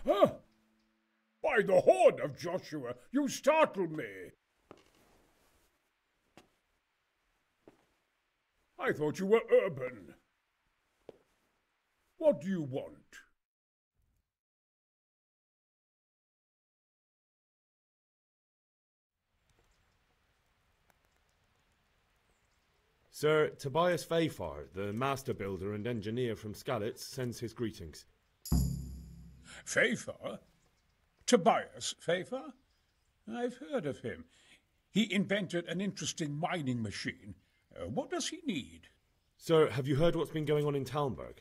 Huh? By the horn of Joshua, you startle me. I thought you were urban. What do you want? Sir Tobias Fayfire, the master builder and engineer from Skalitz, sends his greetings. Fayfire? Tobias Fayfire? I've heard of him. He invented an interesting mining machine. What does he need? Sir, have you heard what's been going on in Talmberg?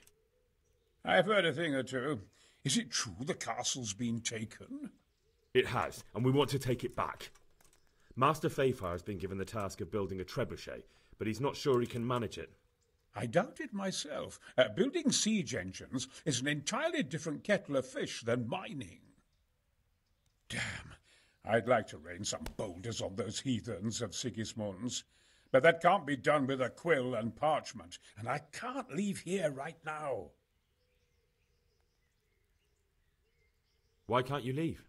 I've heard a thing or two. Is it true the castle's been taken? It has, and we want to take it back. Master Fayfire has been given the task of building a trebuchet, but he's not sure he can manage it. I doubt it myself. Building siege engines is an entirely different kettle of fish than mining. Damn, I'd like to rain some boulders on those heathens of Sigismund's. But that can't be done with a quill and parchment, and I can't leave here right now. Why can't you leave?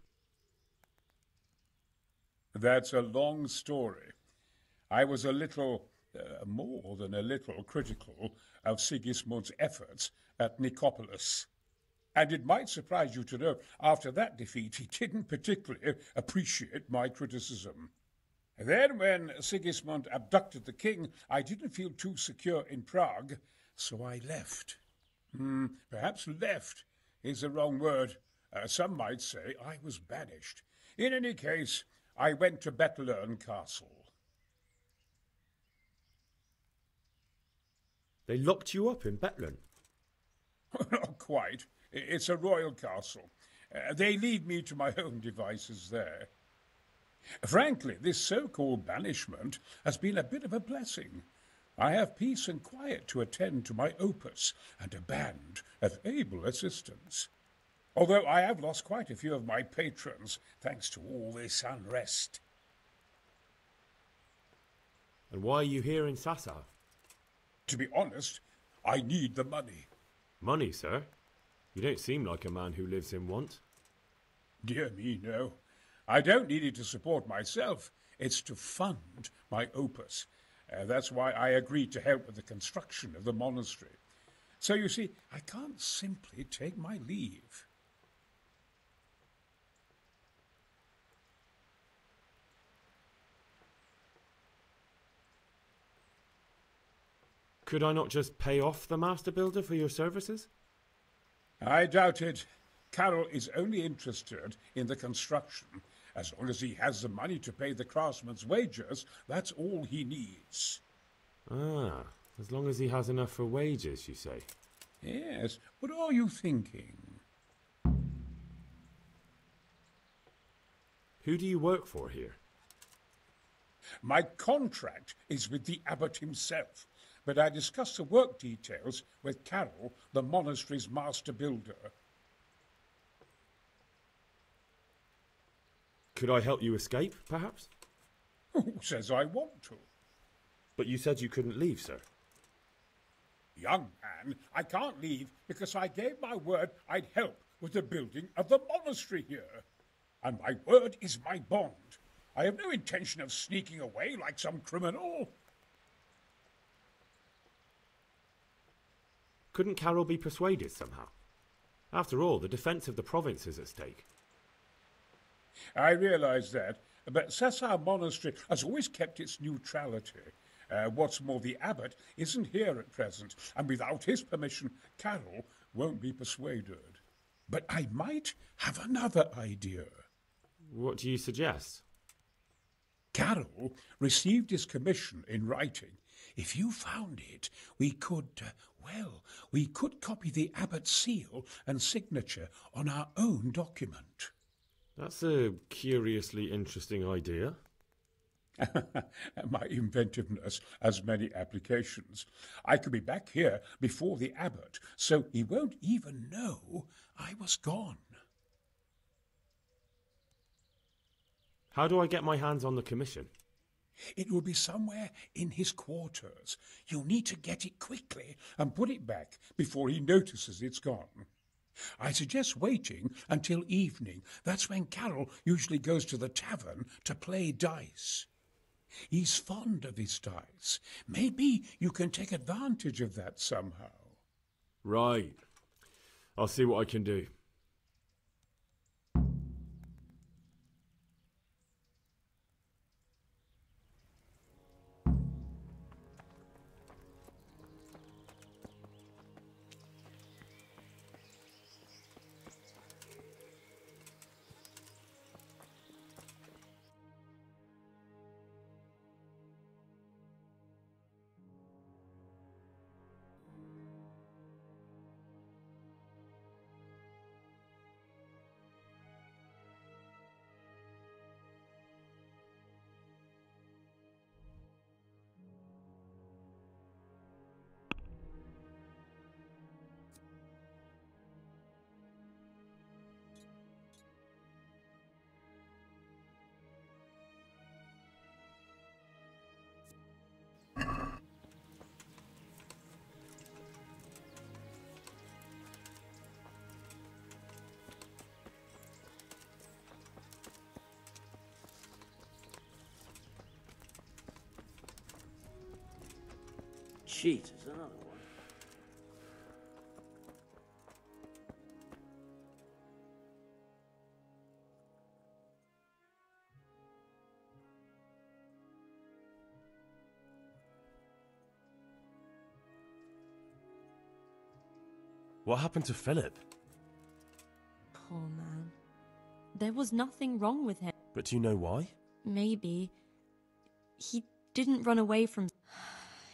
That's a long story. I was a little, more than a little, critical of Sigismund's efforts at Nicopolis. And it might surprise you to know, after that defeat, he didn't particularly appreciate my criticism. Then, when Sigismund abducted the king, I didn't feel too secure in Prague, so I left. Perhaps left is the wrong word. Some might say I was banished. In any case, I went to Bettelern Castle. They locked you up in Bettelern? Not quite. It's a royal castle. They leave me to my own devices there. Frankly, this so-called banishment has been a bit of a blessing. I have peace and quiet to attend to my opus and a band of able assistants. Although I have lost quite a few of my patrons thanks to all this unrest. And why are you here in Sassa? To be honest, I need the money. Money, sir? You don't seem like a man who lives in want. Dear me, no. I don't need it to support myself. It's to fund my opus. That's why I agreed to help with the construction of the monastery. So you see, I can't simply take my leave. Could I not just pay off the Master Builder for your services? I doubt it. Carroll is only interested in the construction. As long as he has the money to pay the craftsmen's wages, that's all he needs. Ah, as long as he has enough for wages, you say? Yes, what are you thinking? Who do you work for here? My contract is with the abbot himself, but I discussed the work details with Carroll, the monastery's master builder. Could I help you escape, perhaps? Who says I want to? But you said you couldn't leave, sir. Young man, I can't leave because I gave my word I'd help with the building of the monastery here. And my word is my bond. I have no intention of sneaking away like some criminal. Couldn't Carroll be persuaded somehow? After all, the defence of the province is at stake. I realise that, but Sassar Monastery has always kept its neutrality. What's more, the abbot isn't here at present, and without his permission, Carroll won't be persuaded. But I might have another idea. What do you suggest? Carroll received his commission in writing. If you found it, we could copy the abbot's seal and signature on our own document. That's a curiously interesting idea. My inventiveness has many applications. I could be back here before the abbot, so he won't even know I was gone. How do I get my hands on the commission? It will be somewhere in his quarters. You'll need to get it quickly and put it back before he notices it's gone. I suggest waiting until evening. That's when Carroll usually goes to the tavern to play dice. He's fond of his dice. Maybe you can take advantage of that somehow. Right. I'll see what I can do. Jesus, another one. What happened to Philip? Poor man. There was nothing wrong with him. But do you know why? Maybe. He didn't run away from...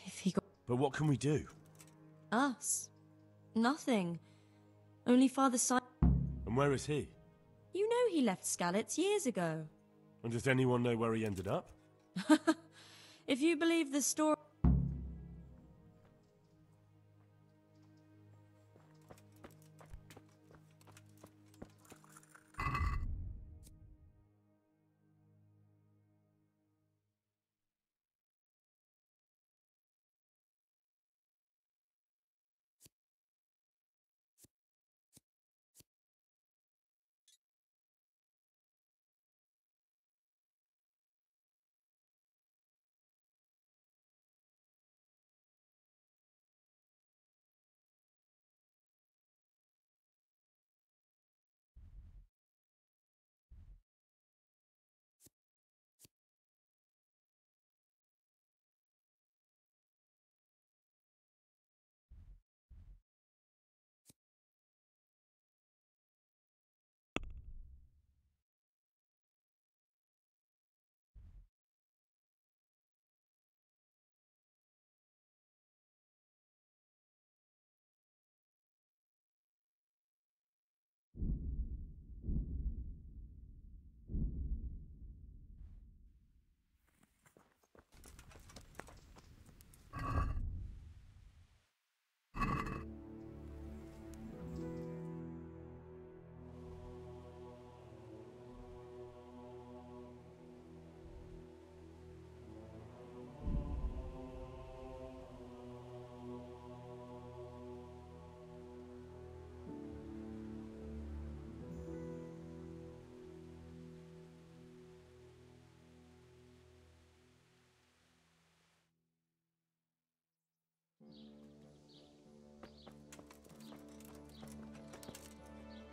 If he got... But what can we do? Us. Nothing. Only Father Simon... And where is he? You know he left Skalitz years ago. And does anyone know where he ended up? If you believe the story...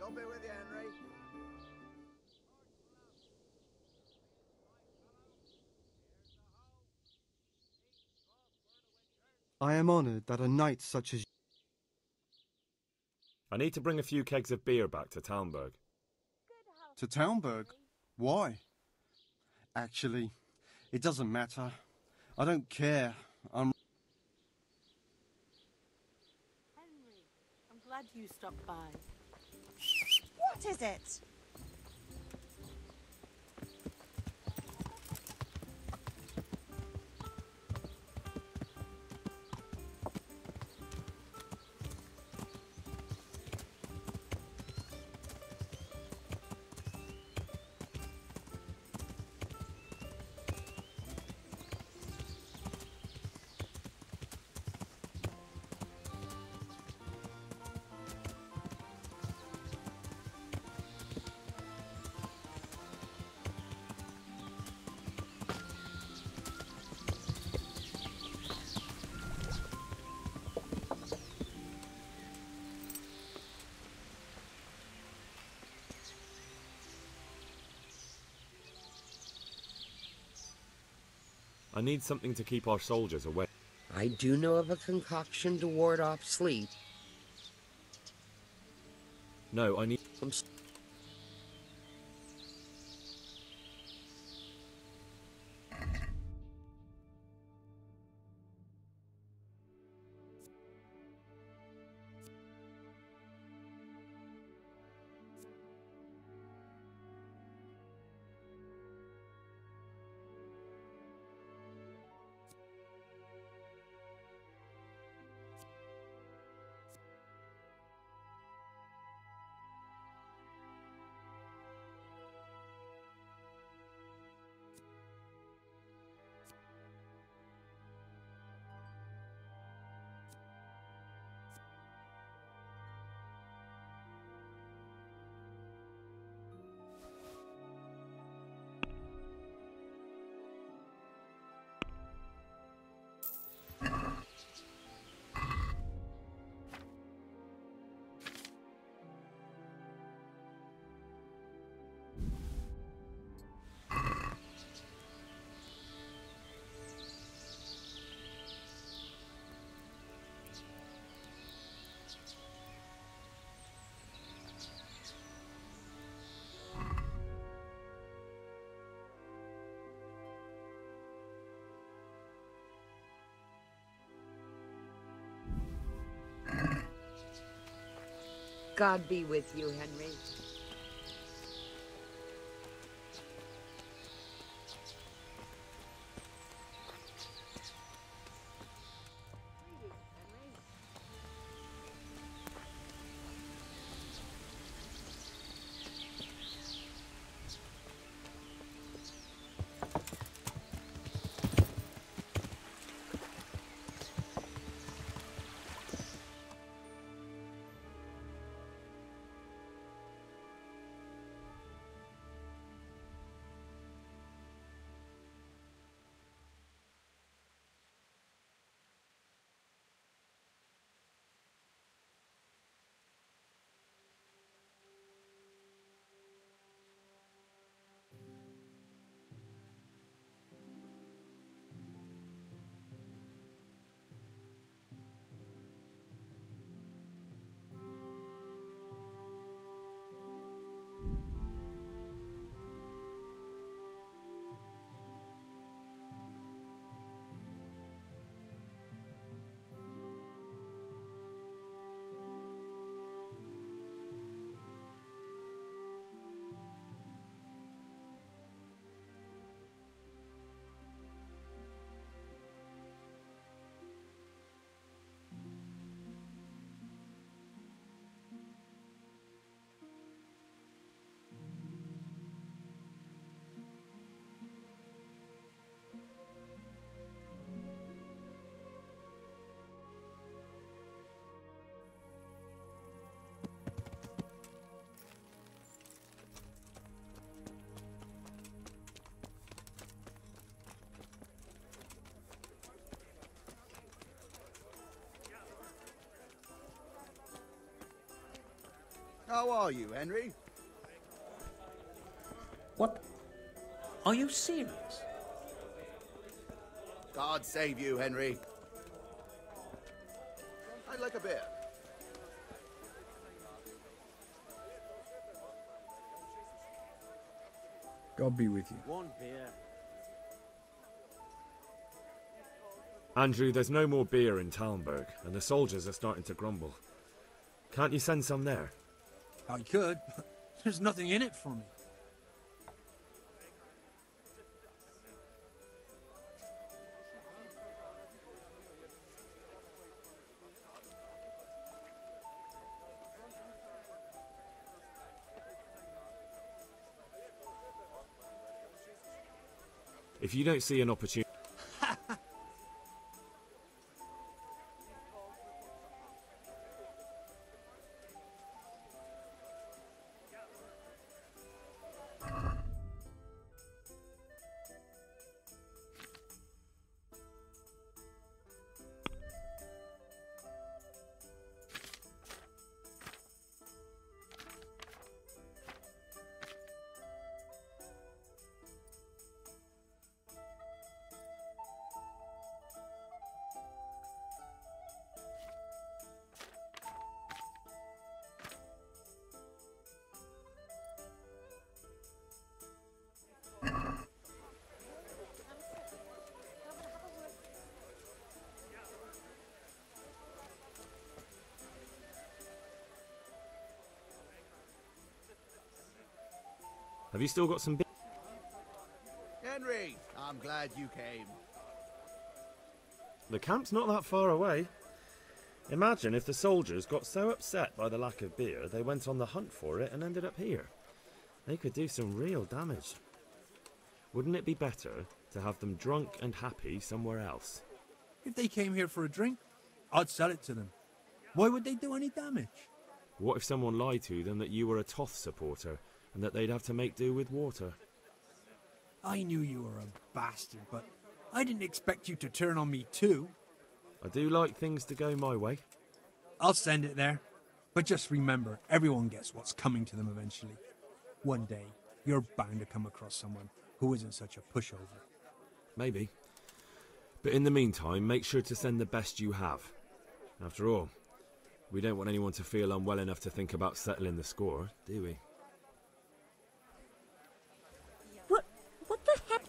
God be with you, Henry. I am honoured that a knight such as I need to bring a few kegs of beer back to Talmberg. to Talmberg. Why? Actually, it doesn't matter. I don't care. Henry, I'm glad you stopped by. What is it? I need something to keep our soldiers away. I do know of a concoction to ward off sleep. No, I need... God be with you, Henry. How are you, Henry? What? Are you serious? God save you, Henry. I'd like a beer. God be with you. One beer. Andrew, there's no more beer in Talmberg, and the soldiers are starting to grumble. Can't you send some there? I could, but there's nothing in it for me. If you don't see an opportunity... Have you still got some beer? Henry, I'm glad you came. The camp's not that far away. Imagine if the soldiers got so upset by the lack of beer, they went on the hunt for it and ended up here. They could do some real damage. Wouldn't it be better to have them drunk and happy somewhere else? If they came here for a drink, I'd sell it to them. Why would they do any damage? What if someone lied to them that you were a Toth supporter and that they'd have to make do with water? I knew you were a bastard, but I didn't expect you to turn on me too. I do like things to go my way. I'll send it there. But just remember, everyone gets what's coming to them eventually. One day, you're bound to come across someone who isn't such a pushover. Maybe. But in the meantime, make sure to send the best you have. After all, we don't want anyone to feel unwell enough to think about settling the score, do we? What the heck?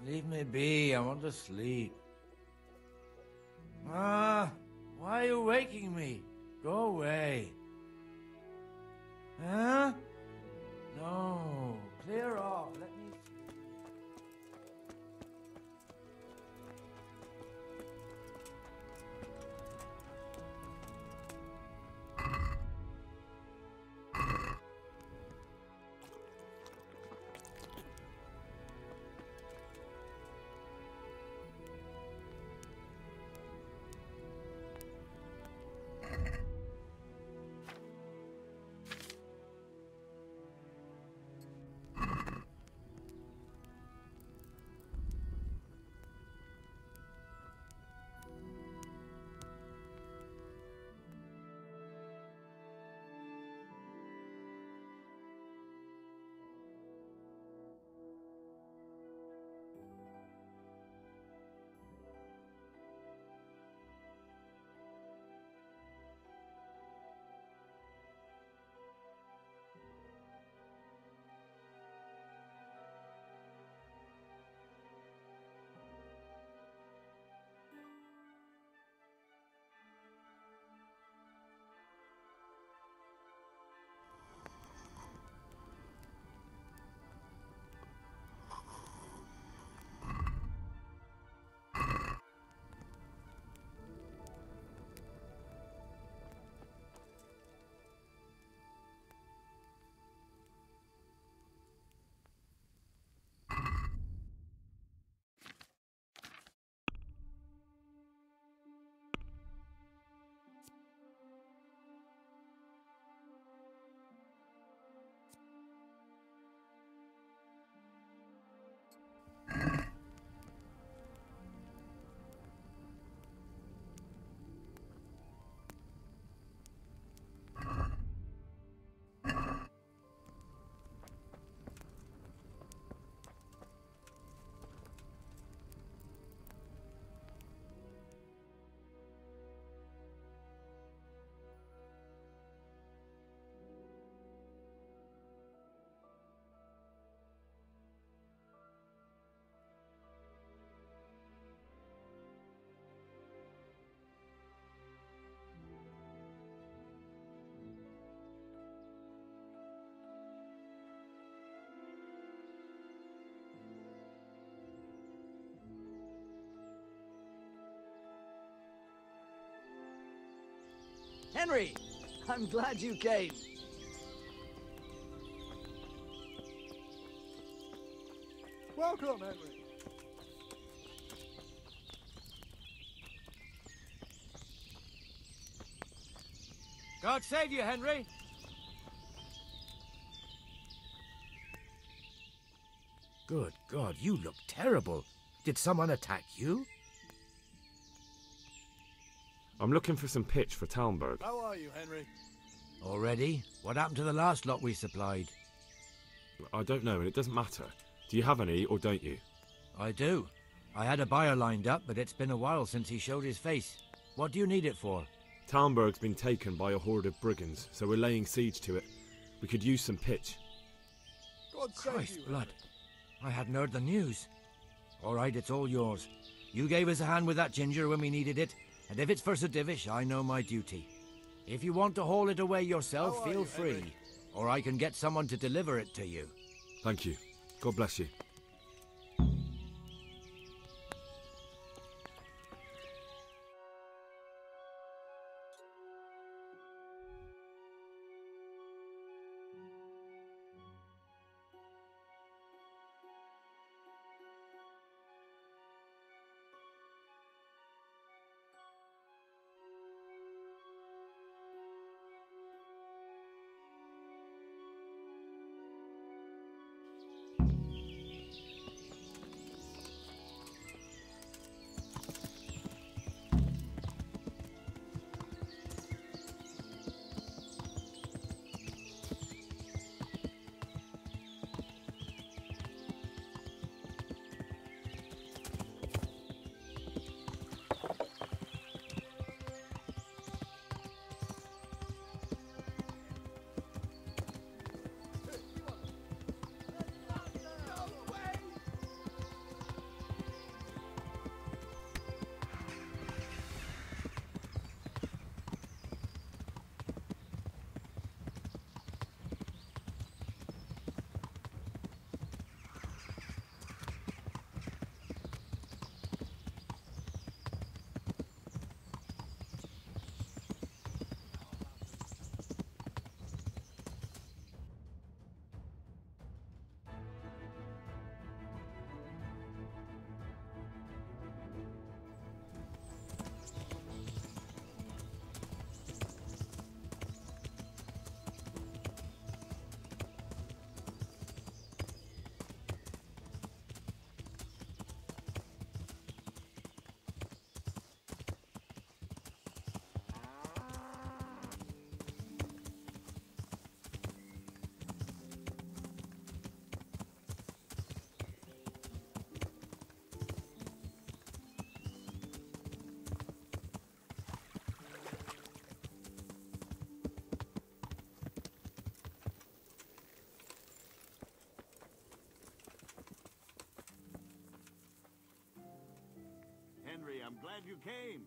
Leave me be. I want to sleep. Why are you waking me? Go away. Huh? No. Clear off. Let me sleep. Henry, I'm glad you came. Welcome, Henry. God save you, Henry. Good God, you look terrible. Did someone attack you? I'm looking for some pitch for Talmberg. How are you, Henry? Already? What happened to the last lot we supplied? I don't know, and it doesn't matter. Do you have any, or don't you? I do. I had a buyer lined up, but it's been a while since he showed his face. What do you need it for? Talmberg's been taken by a horde of brigands, so we're laying siege to it. We could use some pitch. God save Christ you, blood. I hadn't heard the news. All right, it's all yours. You gave us a hand with that ginger when we needed it, and if it's for Sir Divish, I know my duty. If you want to haul it away yourself, feel free, or I can get someone to deliver it to you. Thank you. God bless you. Henry, I'm glad you came.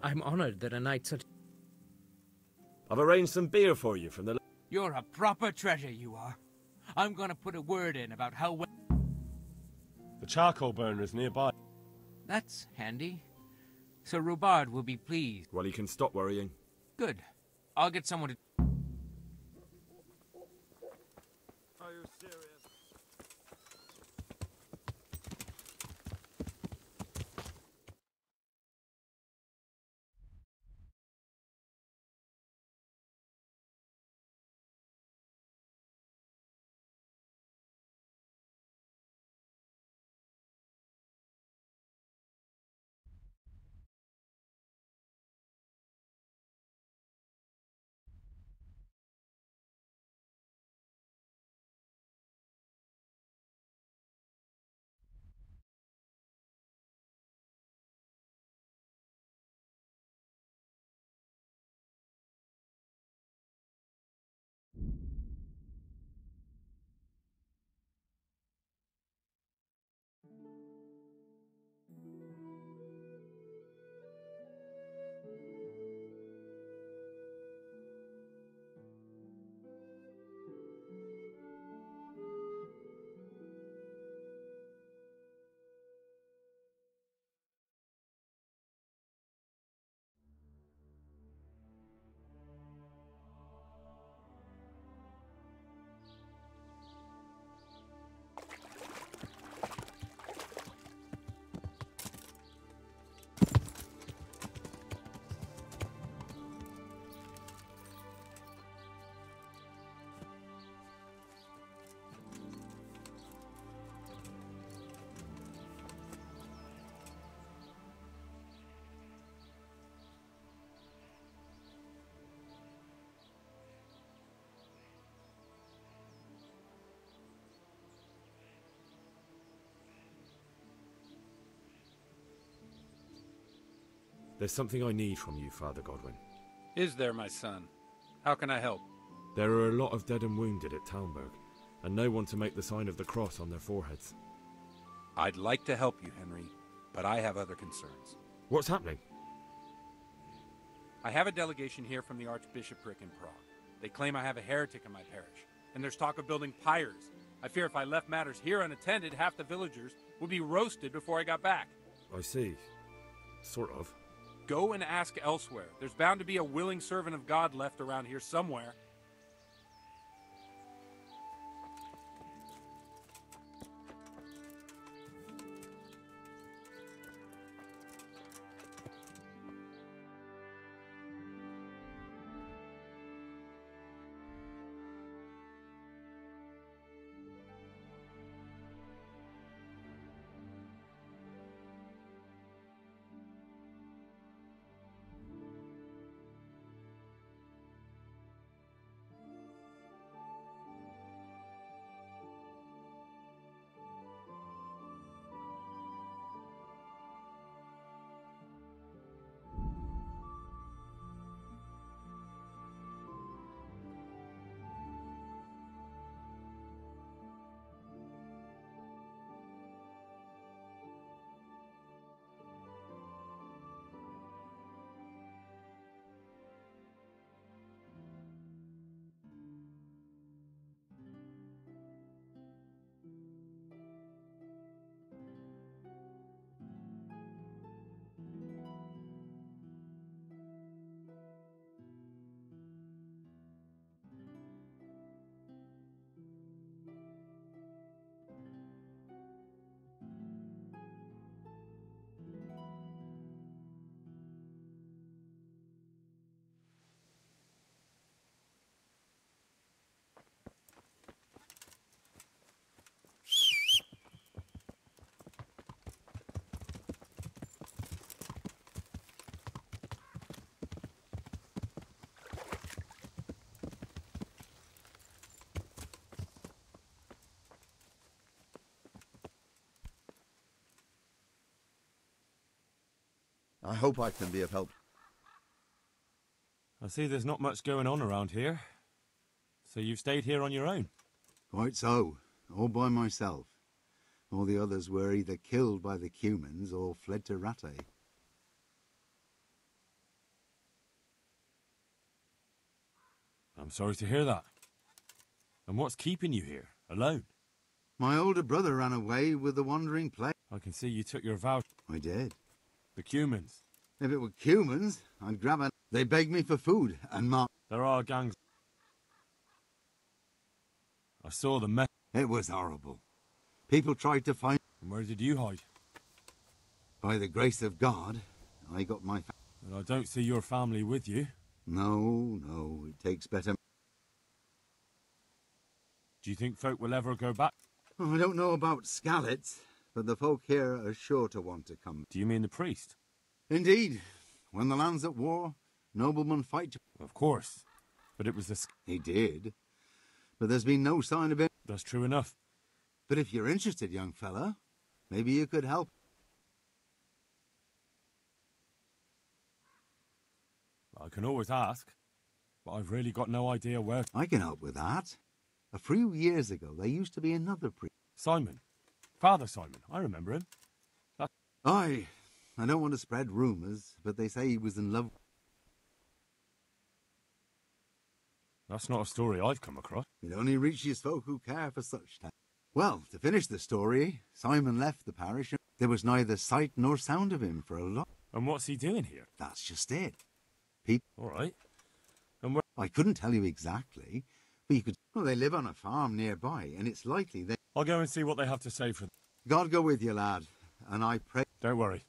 I'm honored that a knight such... I've arranged some beer for you from the... You're a proper treasure, you are. I'm gonna put a word in about how well... The charcoal burner is nearby. That's handy. Sir Rubard will be pleased. Well, he can stop worrying. Good. I'll get someone to... There's something I need from you, Father Godwin. Is there, my son? How can I help? There are a lot of dead and wounded at Talmberg, and no one to make the sign of the cross on their foreheads. I'd like to help you, Henry, but I have other concerns. What's happening? I have a delegation here from the Archbishopric in Prague. They claim I have a heretic in my parish, and there's talk of building pyres. I fear if I left matters here unattended, half the villagers would be roasted before I got back. I see. Sort of. Go and ask elsewhere. There's bound to be a willing servant of God left around here somewhere. I hope I can be of help. I see there's not much going on around here. So you've stayed here on your own? Quite so. All by myself. All the others were either killed by the Cumans or fled to Rattay. I'm sorry to hear that. And what's keeping you here, alone? My older brother ran away with the wandering plague. I can see you took your vow. I did. The Cumans. If it were Cumans, I'd grab a... They begged me for food, and There are gangs. I saw the mess. It was horrible. People tried to find... And where did you hide? By the grace of God, I got my... And I don't see your family with you. No, it takes better... Do you think folk will ever go back? Oh, I don't know about Skalitz, but the folk here are sure to want to come. Do you mean the priest? Indeed. When the land's at war, noblemen fight... Of course. But it was the... He did. But there's been no sign of it. That's true enough. But if you're interested, young fella, maybe you could help. I can always ask. But I've really got no idea where... I can help with that. A few years ago, there used to be another priest. Simon. Father Simon. I remember him. Aye. I don't want to spread rumours, but they say he was in love. That's not a story I've come across. It only reaches folk who care for such things. Well, to finish the story, Simon left the parish and there was neither sight nor sound of him for a lot. And what's he doing here? That's just it. People... All right. And where... I couldn't tell you exactly, but you could... Well, they live on a farm nearby, and it's likely they... I'll go and see what they have to say for them. God go with you, lad, and I pray... Don't worry.